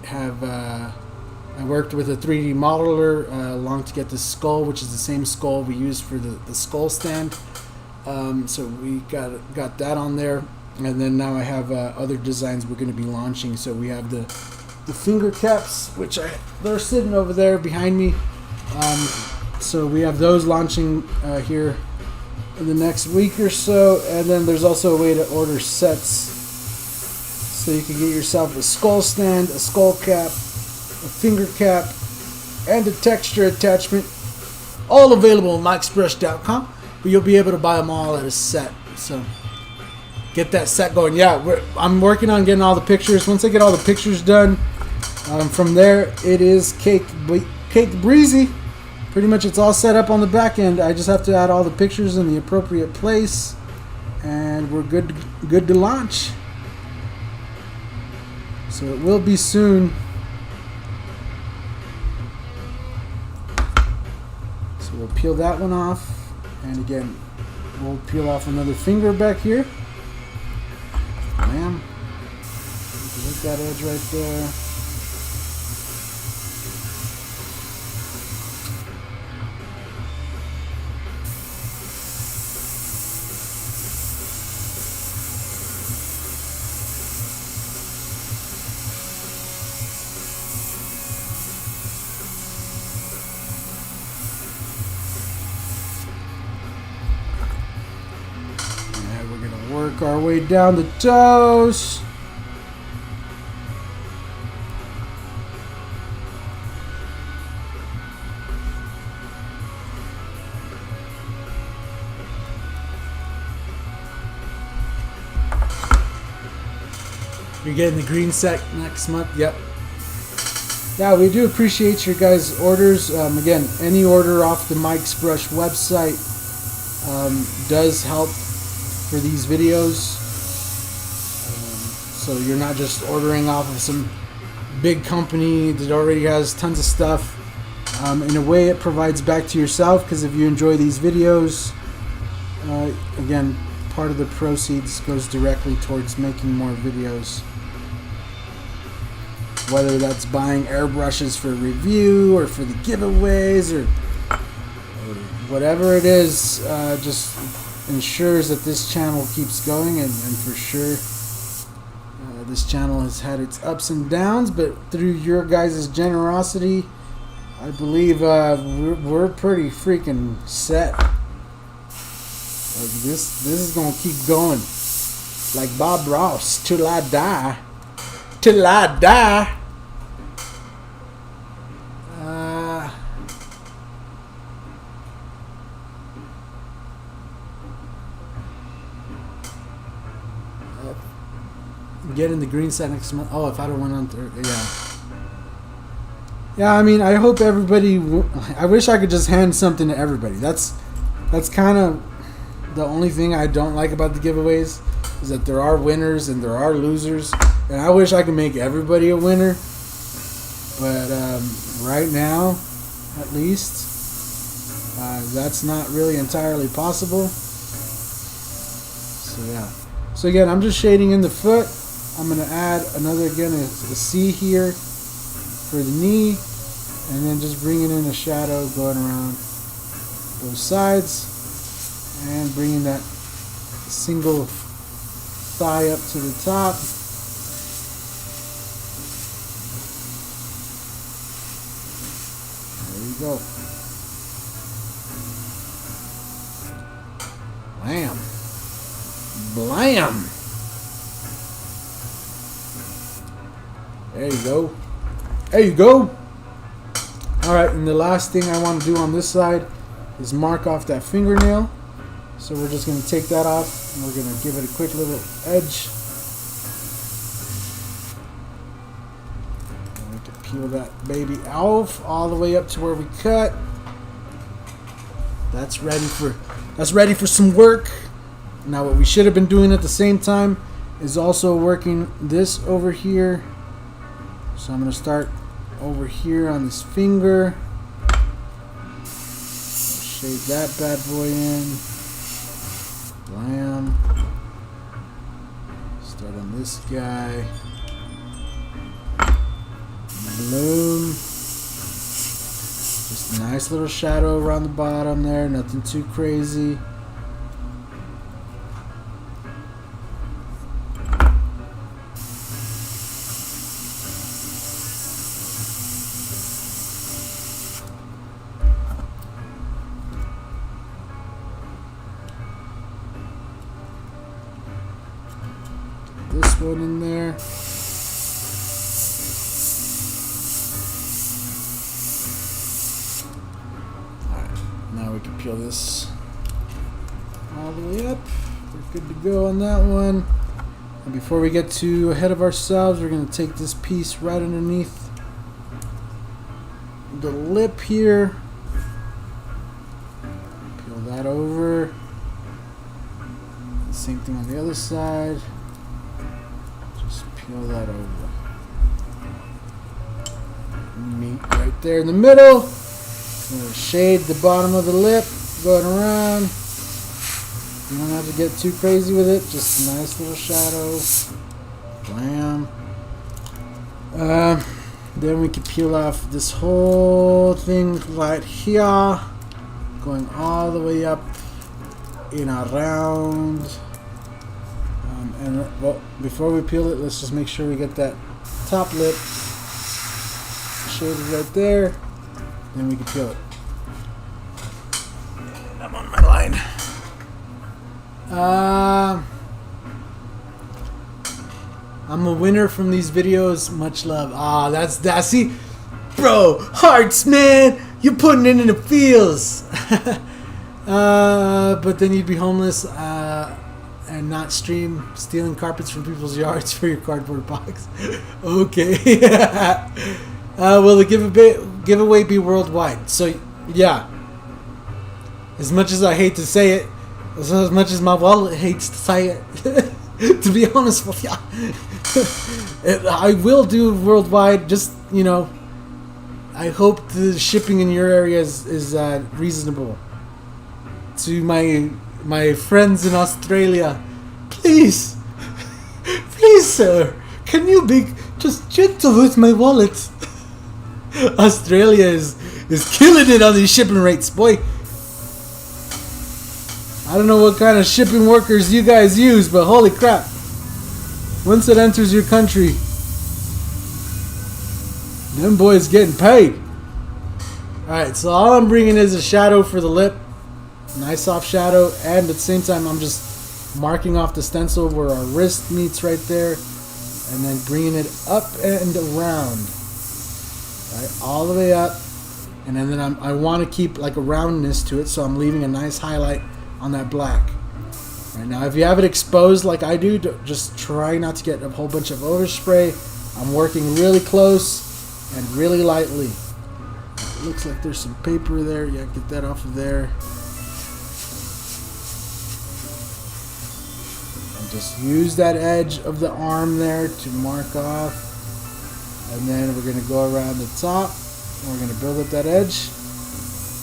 worked with a 3D modeler along to get the skull, which is the same skull we used for the skull stand. So we got that on there. And then now I have other designs we're going to be launching. So we have the finger caps, which they're sitting over there behind me. So we have those launching here in the next week or so. And then there's also a way to order sets. So you can get yourself a skull stand, a skull cap, a finger cap, and a texture attachment. All available on mikesbrush.com. But you'll be able to buy them all at a set. So get that set going. Yeah, I'm working on getting all the pictures. Once I get all the pictures done, from there it is cake breezy. Pretty much it's all set up on the back end. I just have to add all the pictures in the appropriate place, and we're good to launch. So it will be soon. So we'll peel that one off, and again we'll peel off another finger back here. Bam. Look at that edge right there. Work our way down the toes. You're getting the green set next month. Yep. Yeah, we do appreciate your guys' orders. Again, any order off the Mike's Brush website does help for these videos, so you're not just ordering off of some big company that already has tons of stuff. In a way it provides back to yourself, because if you enjoy these videos, again, part of the proceeds goes directly towards making more videos, whether that's buying airbrushes for review or for the giveaways or whatever it is. Just ensures that this channel keeps going, and for sure this channel has had its ups and downs, but through your guys' generosity, I believe we're pretty freaking set. This is gonna keep going like Bob Ross till I die. Till I die. Getting the green set next month. Oh, if I don't went on through, yeah. I mean, I hope everybody. I wish I could just hand something to everybody. That's kind of the only thing I don't like about the giveaways, is that there are winners and there are losers, and I wish I could make everybody a winner. But right now, at least, that's not really entirely possible. So yeah. So again, I'm just shading in the foot. I'm going to add another, again, a C here for the knee, and then just bringing in a shadow going around both sides, and bringing that single thigh up to the top. There you go. Blam. Blam. There you go. There you go. Alright, and the last thing I want to do on this side is mark off that fingernail. So we're just going to take that off and we're going to give it a quick little edge. And we can peel that baby off all the way up to where we cut. That's ready for some work. Now what we should have been doing at the same time is also working this over here. So I'm going to start over here on this finger. Shade that bad boy in. Blam. Start on this guy. Bloom. Just a nice little shadow around the bottom there. Nothing too crazy. This one in there. Alright, now we can peel this all the way up. We're good to go on that one. And before we get too ahead of ourselves, we're going to take this piece right underneath the lip here. Peel that over. Same thing on the other side. Peel that over. Meat right there in the middle. I'm going to shade the bottom of the lip going around. You don't have to get too crazy with it. Just a nice little shadow. Blam. Then we can peel off this whole thing right here. Going all the way up in around. And well, before we peel it, let's just make sure we get that top lip shaded right there. Then we can peel it. And I'm on my line. I'm a winner from these videos. Much love. That's see, bro. Hearts, man. You're putting it in the feels. But then you'd be homeless. And not stream stealing carpets from people's yards for your cardboard box. Okay. Will the giveaway be worldwide? So, yeah. As much as I hate to say it, as much as my wallet hates to say it, to be honest with you, I will do worldwide. Just, you know, I hope the shipping in your area is reasonable. To my friends in Australia, please, sir, can you be just gentle with my wallet? Australia is killing it on these shipping rates, boy. I don't know what kind of shipping workers you guys use, but holy crap. Once it enters your country, them boys getting paid. Alright, so all I'm bringing is a shadow for the lip. Nice soft shadow, and at the same time I'm just marking off the stencil where our wrist meets right there, and then bringing it up and around, right, all the way up, and then I want to keep like a roundness to it, so I'm leaving a nice highlight on that black. Right, now if you have it exposed like I do, just try not to get a whole bunch of overspray. I'm working really close and really lightly. It looks like there's some paper there. Yeah, get that off of there. Just use that edge of the arm there to mark off, and then we're going to go around the top and we're going to build up that edge.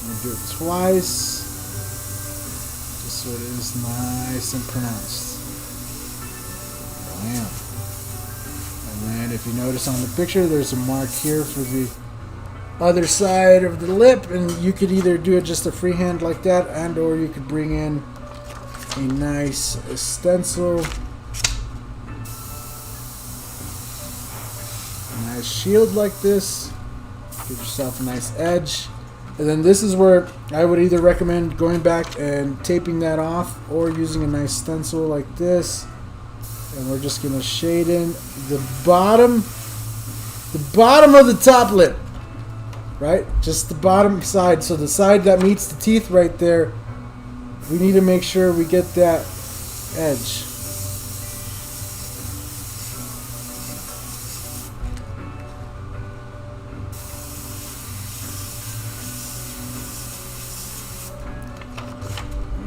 I'm going to do it twice just so it is nice and pronounced. Bam. And then if you notice on the picture, there's a mark here for the other side of the lip, and you could either do it just a freehand like that, and or you could bring in a nice stencil, a nice shield like this. Give yourself a nice edge, and then this is where I would either recommend going back and taping that off, or using a nice stencil like this. And we're just gonna shade in the bottom the bottom of the top lip, right? Just the bottom side. So the side that meets the teeth right there, we need to make sure we get that edge.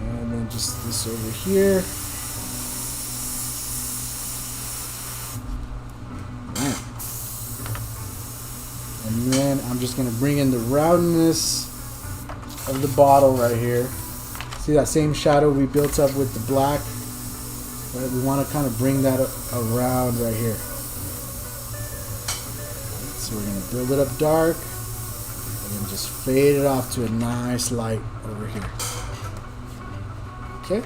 And then just this over here. And then I'm just going to bring in the roundness of the bottle right here. See that same shadow we built up with the black? Right? We want to kind of bring that around right here. So we're going to build it up dark and then just fade it off to a nice light over here. Okay.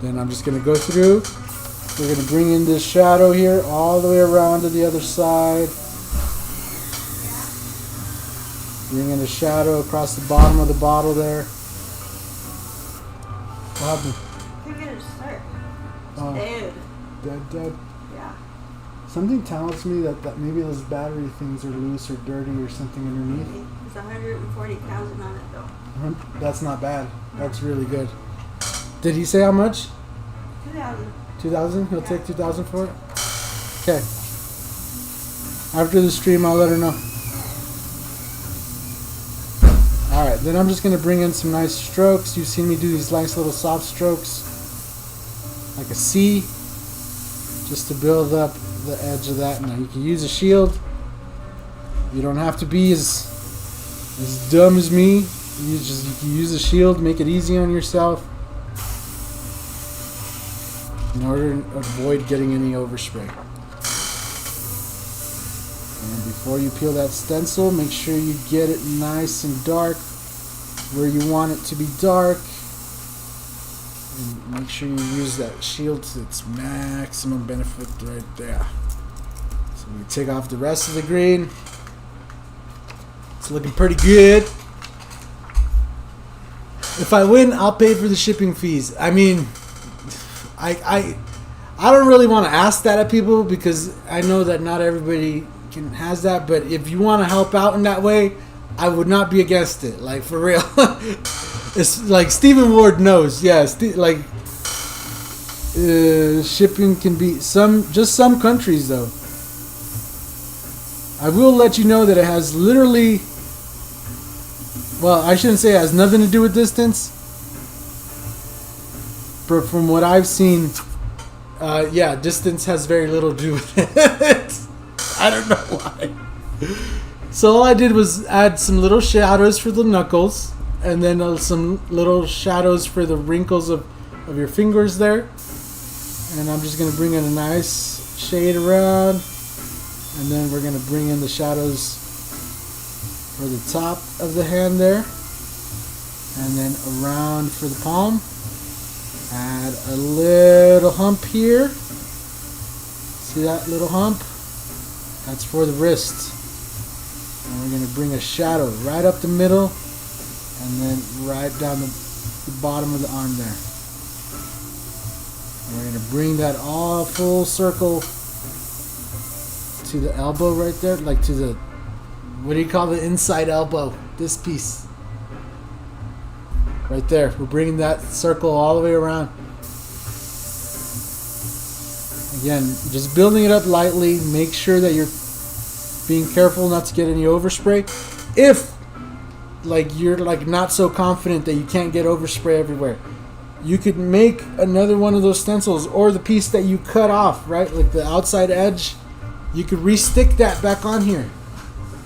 Then I'm just going to go through. We're going to bring in this shadow here all the way around to the other side. Bring in a shadow across the bottom of the bottle there. What happened? Couldn't get it to start. Oh, dead. Yeah. Something tells me that maybe those battery things are loose or dirty or something underneath. There's 140,000 on it though. That's not bad. That's really good. Did he say how much? 2,000. 2,000? He'll take 2,000 for it? Okay. After the stream, I'll let her know. Alright, then I'm just going to bring in some nice strokes. You've seen me do these nice little soft strokes. Like a C. Just to build up the edge of that. Now you can use a shield. You don't have to be as dumb as me. You can use a shield, make it easy on yourself. In order to avoid getting any overspray. And before you peel that stencil, make sure you get it nice and dark where you want it to be dark. And make sure you use that shield to its maximum benefit right there. So we take off the rest of the green. It's looking pretty good. If I win, I'll pay for the shipping fees. I mean, I don't really want to ask that of people because I know that not everybody has that. But if you want to help out in that way, I would not be against it. Like, for real. It's like Stephen Ward knows. Yeah, shipping can be just some countries though. I will let you know that it has literally, well, I shouldn't say it has nothing to do with distance. But from what I've seen, yeah, distance has very little to do with it. I don't know why. So all I did was add some little shadows for the knuckles, and then some little shadows for the wrinkles of your fingers there. And I'm just going to bring in a nice shade around, and then we're going to bring in the shadows for the top of the hand there, and then around for the palm. Add a little hump here. See that little hump? That's for the wrist. And we're going to bring a shadow right up the middle and then right down the bottom of the arm there. And we're going to bring that all full circle to the elbow right there, like to the, what do you call the inside elbow? This piece. Right there. We're bringing that circle all the way around. Again, just building it up lightly. Make sure that you're being careful not to get any overspray. If you're not so confident that you can't get overspray everywhere, you could make another one of those stencils, or the piece that you cut off, right? Like the outside edge, you could re-stick that back on here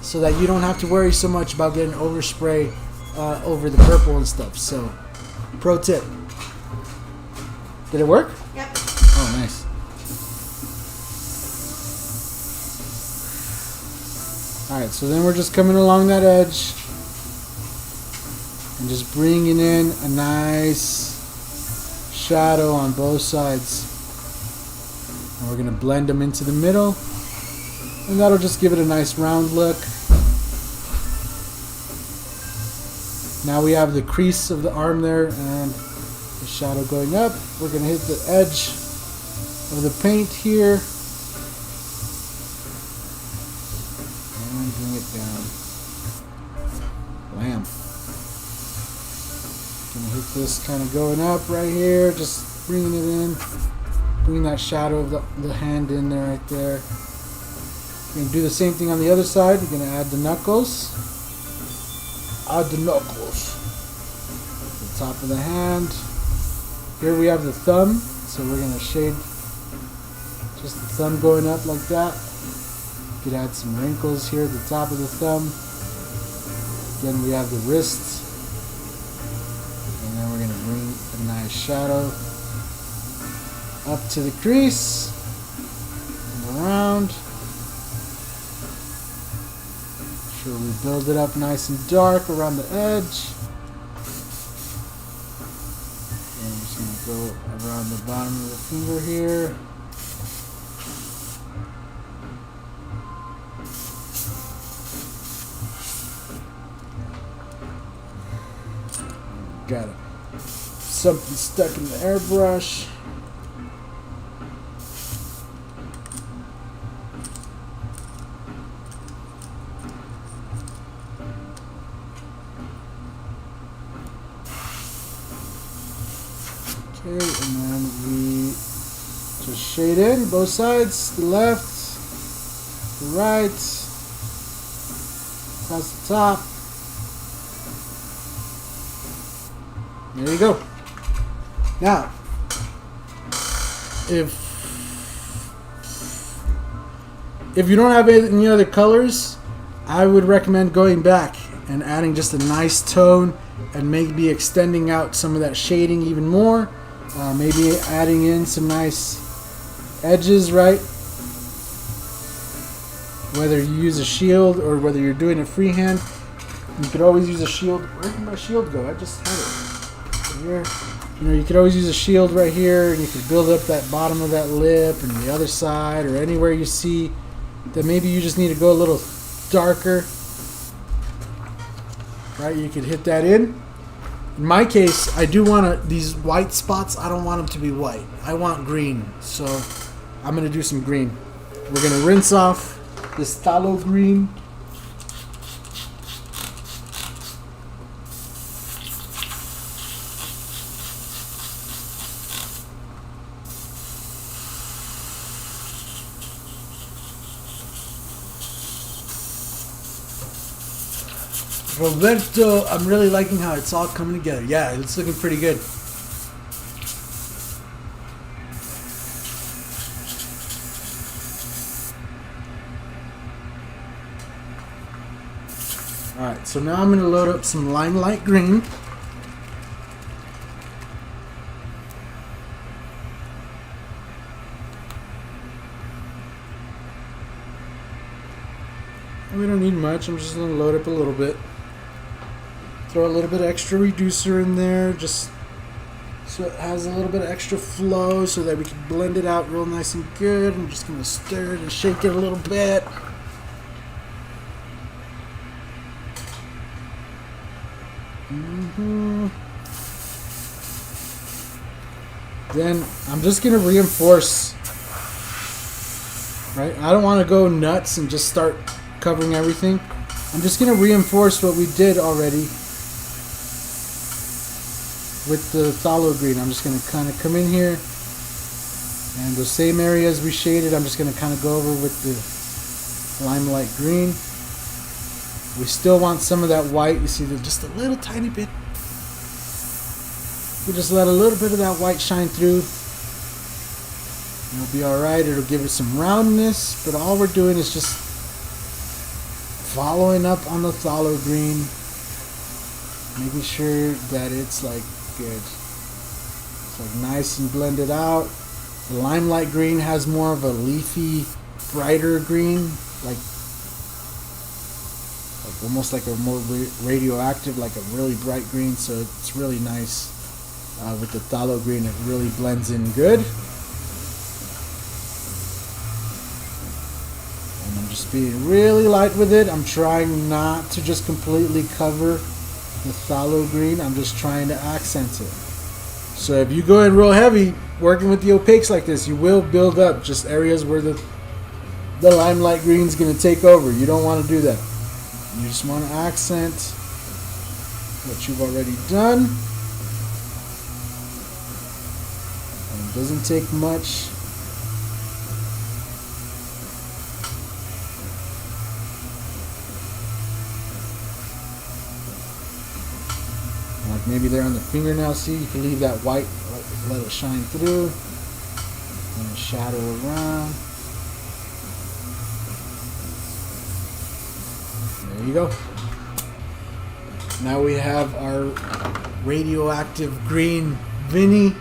so that you don't have to worry so much about getting overspray over the purple and stuff. So, pro tip. Did it work? Yep. Oh, nice. Alright, so then we're just coming along that edge and just bringing in a nice shadow on both sides. And we're going to blend them into the middle, and that'll just give it a nice round look. Now we have the crease of the arm there and the shadow going up. We're going to hit the edge of the paint here it down. Blam. Gonna hit this kind of going up right here, just bringing it in. Bring that shadow of the hand in there, right there. You're gonna do the same thing on the other side. You're gonna add the knuckles. Add the knuckles. The top of the hand. Here we have the thumb, so we're gonna shade just the thumb going up like that. You could add some wrinkles here at the top of the thumb. Then we have the wrist. And then we're gonna bring a nice shadow up to the crease and around. Make sure we build it up nice and dark around the edge. And I'm just going to go around the bottom of the finger here. Got it. Something stuck in the airbrush. Okay, and then we just shade in both sides, the left, the right, across the top. There you go. Now, if you don't have any other colors, I would recommend going back and adding just a nice tone and maybe extending out some of that shading even more. Maybe adding in some nice edges, right? Whether you use a shield or whether you're doing it freehand, you could always use a shield. Where did my shield go? I just had it here. You know, you could always use a shield right here, and you could build up that bottom of that lip and the other side, or anywhere you see that maybe you just need to go a little darker, right? You could hit that in. In my case, I do want these white spots, I don't want them to be white. I want green, so I'm going to do some green. We're going to rinse off this phthalo green. Roberto, I'm really liking how it's all coming together. Yeah, it's looking pretty good. Alright, so now I'm going to load up some Limelight Green. We don't need much, I'm just going to load up a little bit. Throw a little bit of extra reducer in there, just so it has a little bit of extra flow so that we can blend it out real nice and good. I'm just going to stir it and shake it a little bit. Then I'm just going to reinforce, right? I don't want to go nuts and just start covering everything. I'm just going to reinforce what we did already with the phthalo green. I'm just going to kind of come in here, and the same areas we shaded, I'm just going to kind of go over with the Limelight Green. We still want some of that white. You see, just a little tiny bit. We just let a little bit of that white shine through. It'll be alright. It'll give it some roundness, but all we're doing is just following up on the phthalo green, making sure that it's like good. It's like nice and blended out. The Limelight Green has more of a leafy, brighter green, like almost like a more radioactive, like a really bright green. So it's really nice with the phthalo green. It really blends in good. And I'm just being really light with it. I'm trying not to just completely cover the phthalo green. I'm just trying to accent it. So if you go in real heavy working with the opaques like this, you will build up just areas where the Limelight Green is going to take over. You don't want to do that. You just want to accent what you've already done. And it doesn't take much. Like maybe there on the fingernail, see, you can leave that white, let it shine through. And shadow around. There you go. Now we have our radioactive green Vinny.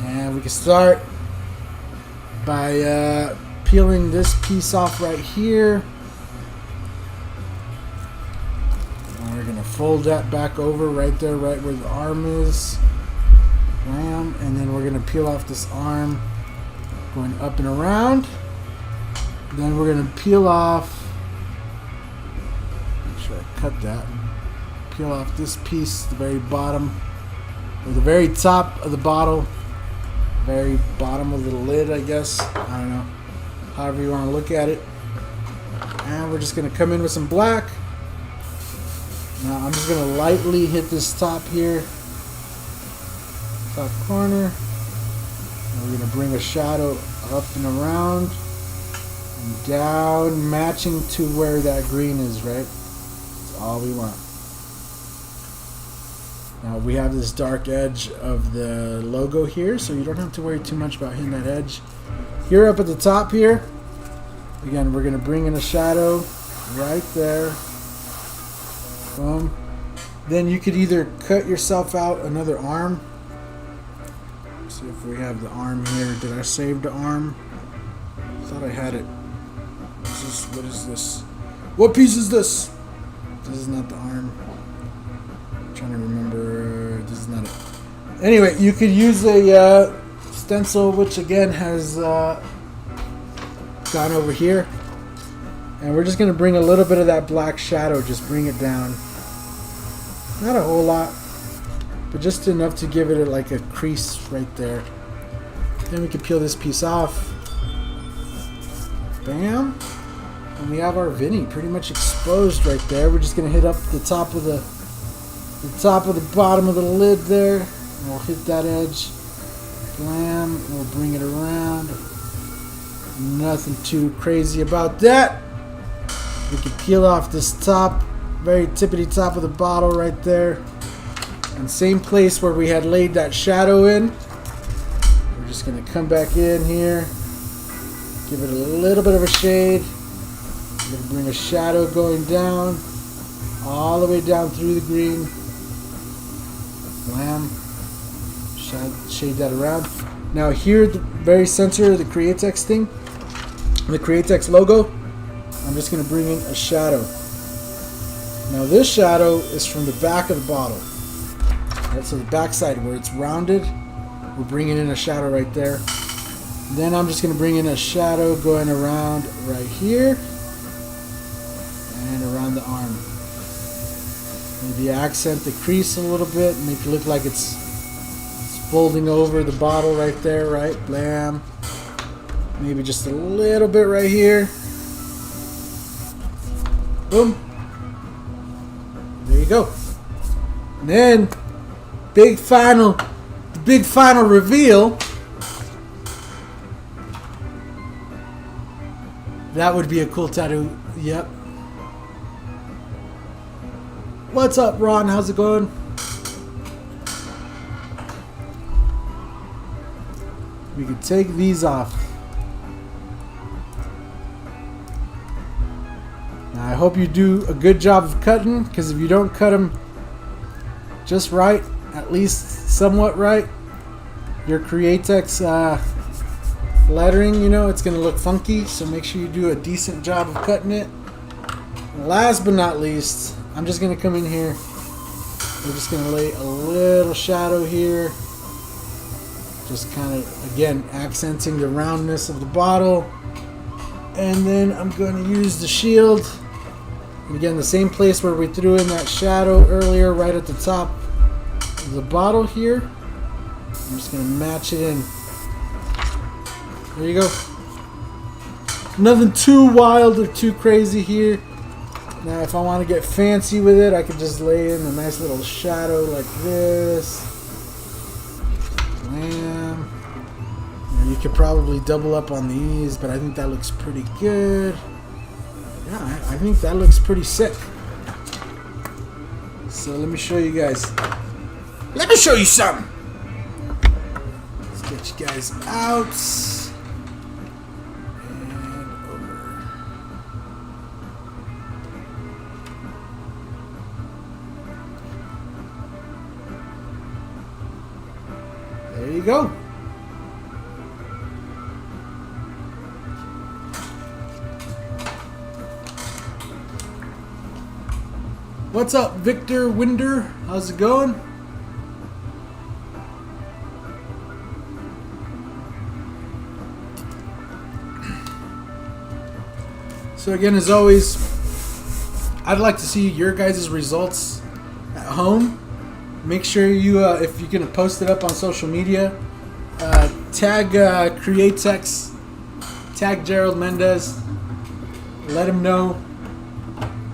And we can start by peeling this piece off right here. And we're going to fold that back over right there, right where the arm is. Bam. And then we're going to peel off this arm going up and around. Then we're going to peel off, make sure I cut that, peel off this piece, the very bottom, or the very top of the bottle, very bottom of the lid, I guess. I don't know, however you want to look at it. And we're just going to come in with some black. Now I'm just going to lightly hit this top here, top corner. And we're going to bring a shadow up and around and down, matching to where that green is, right? That's all we want. Now we have this dark edge of the logo here, so you don't have to worry too much about hitting that edge. Here up at the top here, again, we're going to bring in a shadow right there. Boom. Then you could either cut yourself out another arm. Let's see if we have the arm here. Did I save the arm? I thought I had it. What is this? What piece is this? This is not the arm. I'm trying to remember. This is not it. Anyway, you could use a stencil, which again has gone over here. And we're just going to bring a little bit of that black shadow, just bring it down. Not a whole lot, but just enough to give it like a crease right there. Then we can peel this piece off. Bam. And we have our Vinny pretty much exposed right there. We're just going to hit up the top of the bottom of the lid there. And we'll hit that edge. Blam. And we'll bring it around. Nothing too crazy about that. We can peel off this top, very tippity top of the bottle right there. And same place where we had laid that shadow in. We're just going to come back in here. Give it a little bit of a shade. We're going to bring a shadow going down. All the way down through the green. Blam. Shade that around. Now here at the very center of the Createx thing, the Createx logo, I'm just going to bring in a shadow. Now this shadow is from the back of the bottle. Right, so the back side where it's rounded, we're bringing in a shadow right there. Then I'm just going to bring in a shadow going around right here and around the arm. Maybe accent the crease a little bit, make it look like it's folding over the bottle right there, right? Blam. Maybe just a little bit right here. Boom. There you go. And then the big final reveal. That would be a cool tattoo. Yep. What's up, Ron? How's it going? We can take these off. Now, I hope you do a good job of cutting, because if you don't cut them just right, at least somewhat right, your Createx lettering, you know, it's going to look funky. So make sure you do a decent job of cutting it. And last but not least, I'm just going to come in here. We're just going to lay a little shadow here. Just kind of, again, accenting the roundness of the bottle. And then I'm going to use the shield. And again, the same place where we threw in that shadow earlier, right at the top of the bottle here. I'm just going to match it in. There you go. Nothing too wild or too crazy here. Now if I want to get fancy with it, I could just lay in a nice little shadow like this. Wham. You could probably double up on these, but I think that looks pretty good. Yeah, I think that looks pretty sick. So let me show you guys. Let me show you something. Let's get you guys out. And over. There you go. What's up, Victor Winder? How's it going? So again, as always, I'd like to see your guys' results at home. Make sure you, if you're gonna post it up on social media, tag Createx, tag Gerald Mendez. Let him know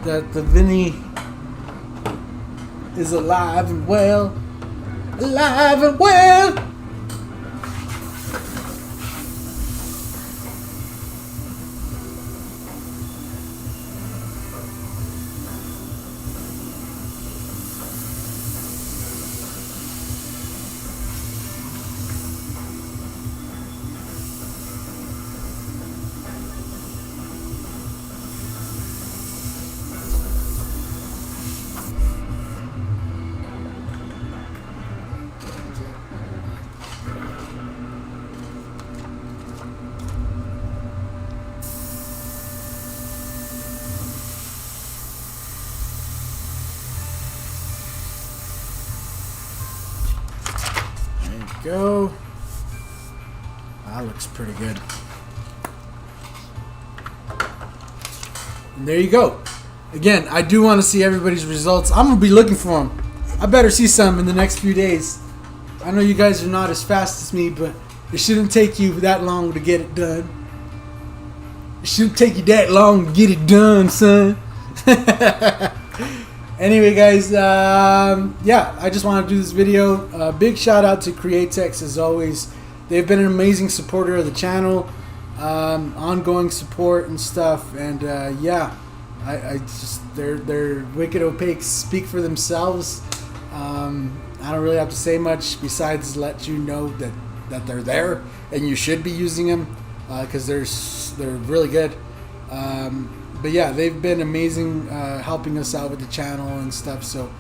that the Vinny is alive and well. Alive and well. Go. That looks pretty good. And there you go. Again, I do want to see everybody's results. I'm gonna be looking for them. I better see some in the next few days. I know you guys are not as fast as me, but it shouldn't take you that long to get it done. It shouldn't take you that long to get it done, son. Anyway, guys, yeah, I just want to do this video. Big shout out to Createx as always. They've been an amazing supporter of the channel, ongoing support and stuff. And yeah, I just their Wicked Opaques speak for themselves. I don't really have to say much besides let you know that they're there and you should be using them because they're really good. But yeah, they've been amazing helping us out with the channel and stuff. So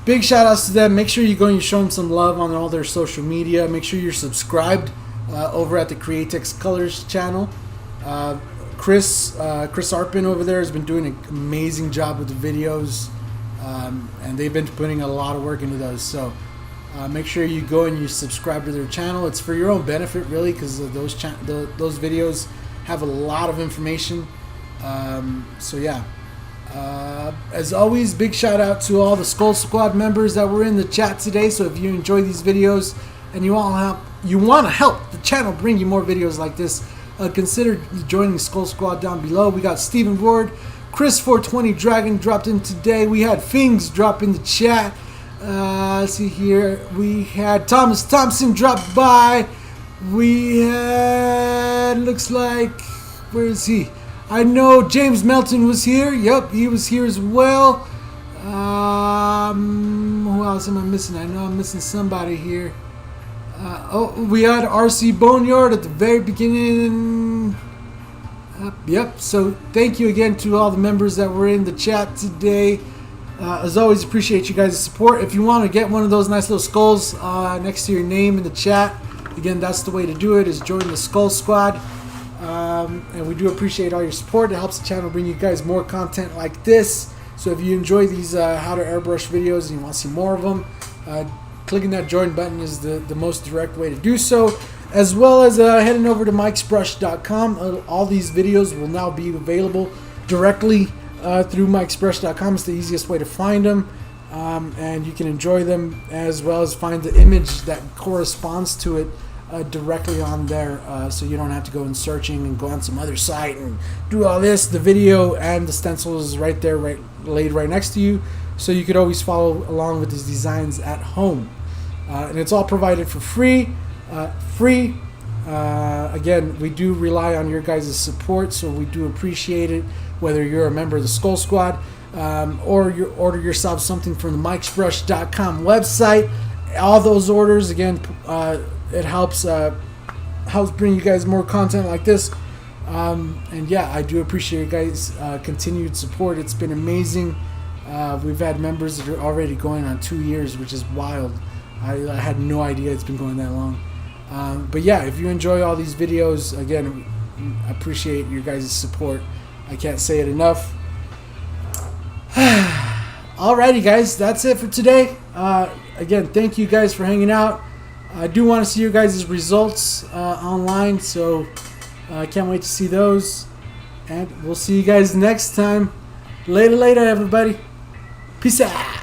big shout outs to them. Make sure you go and you show them some love on all their social media. Make sure you're subscribed over at the Createx Colors channel. Chris Arpin over there has been doing an amazing job with the videos. And they've been putting a lot of work into those. So make sure you go and you subscribe to their channel. It's for your own benefit, really, because those videos have a lot of information. So yeah, as always, big shout out to all the Skull Squad members that were in the chat today. So if you enjoy these videos and you want to help the channel bring you more videos like this, consider joining Skull Squad down below. We got Stephen Ward, Chris 420 Dragon dropped in today. We had Fings drop in the chat. Let's see here. We had Thomas Thompson drop by. We had, looks like, where is he? I know James Melton was here. Yep, he was here as well. Who else am I missing? I know I'm missing somebody here. Oh, we had RC Boneyard at the very beginning. Yep, so thank you again to all the members that were in the chat today. As always, appreciate you guys' support. If you want to get one of those nice little skulls next to your name in the chat, again, that's the way to do it, is join the Skull Squad. And we do appreciate all your support. It helps the channel bring you guys more content like this. So if you enjoy these how to airbrush videos and you want to see more of them, clicking that join button is the most direct way to do so. As well as heading over to mikesbrush.com. All these videos will now be available directly through mikesbrush.com. It's the easiest way to find them. And you can enjoy them as well as find the image that corresponds to it directly on there, so you don't have to go and searching and go on some other site and do all this. The video and the stencil is right there, laid right next to you, so you could always follow along with these designs at home. And it's all provided for free. Again, we do rely on your guys' support, so we do appreciate it, whether you're a member of the Skull Squad or you order yourself something from the mikesbrush.com website. All those orders, again, it helps bring you guys more content like this. And yeah, I do appreciate you guys' continued support. It's been amazing. We've had members that are already going on 2 years, which is wild. I had no idea it's been going that long. But yeah, if you enjoy all these videos, again, I appreciate your guys' support. I can't say it enough. Alrighty, guys, that's it for today. Again, thank you guys for hanging out. I do want to see your guys' results online, so I can't wait to see those. And we'll see you guys next time. Later, everybody. Peace out.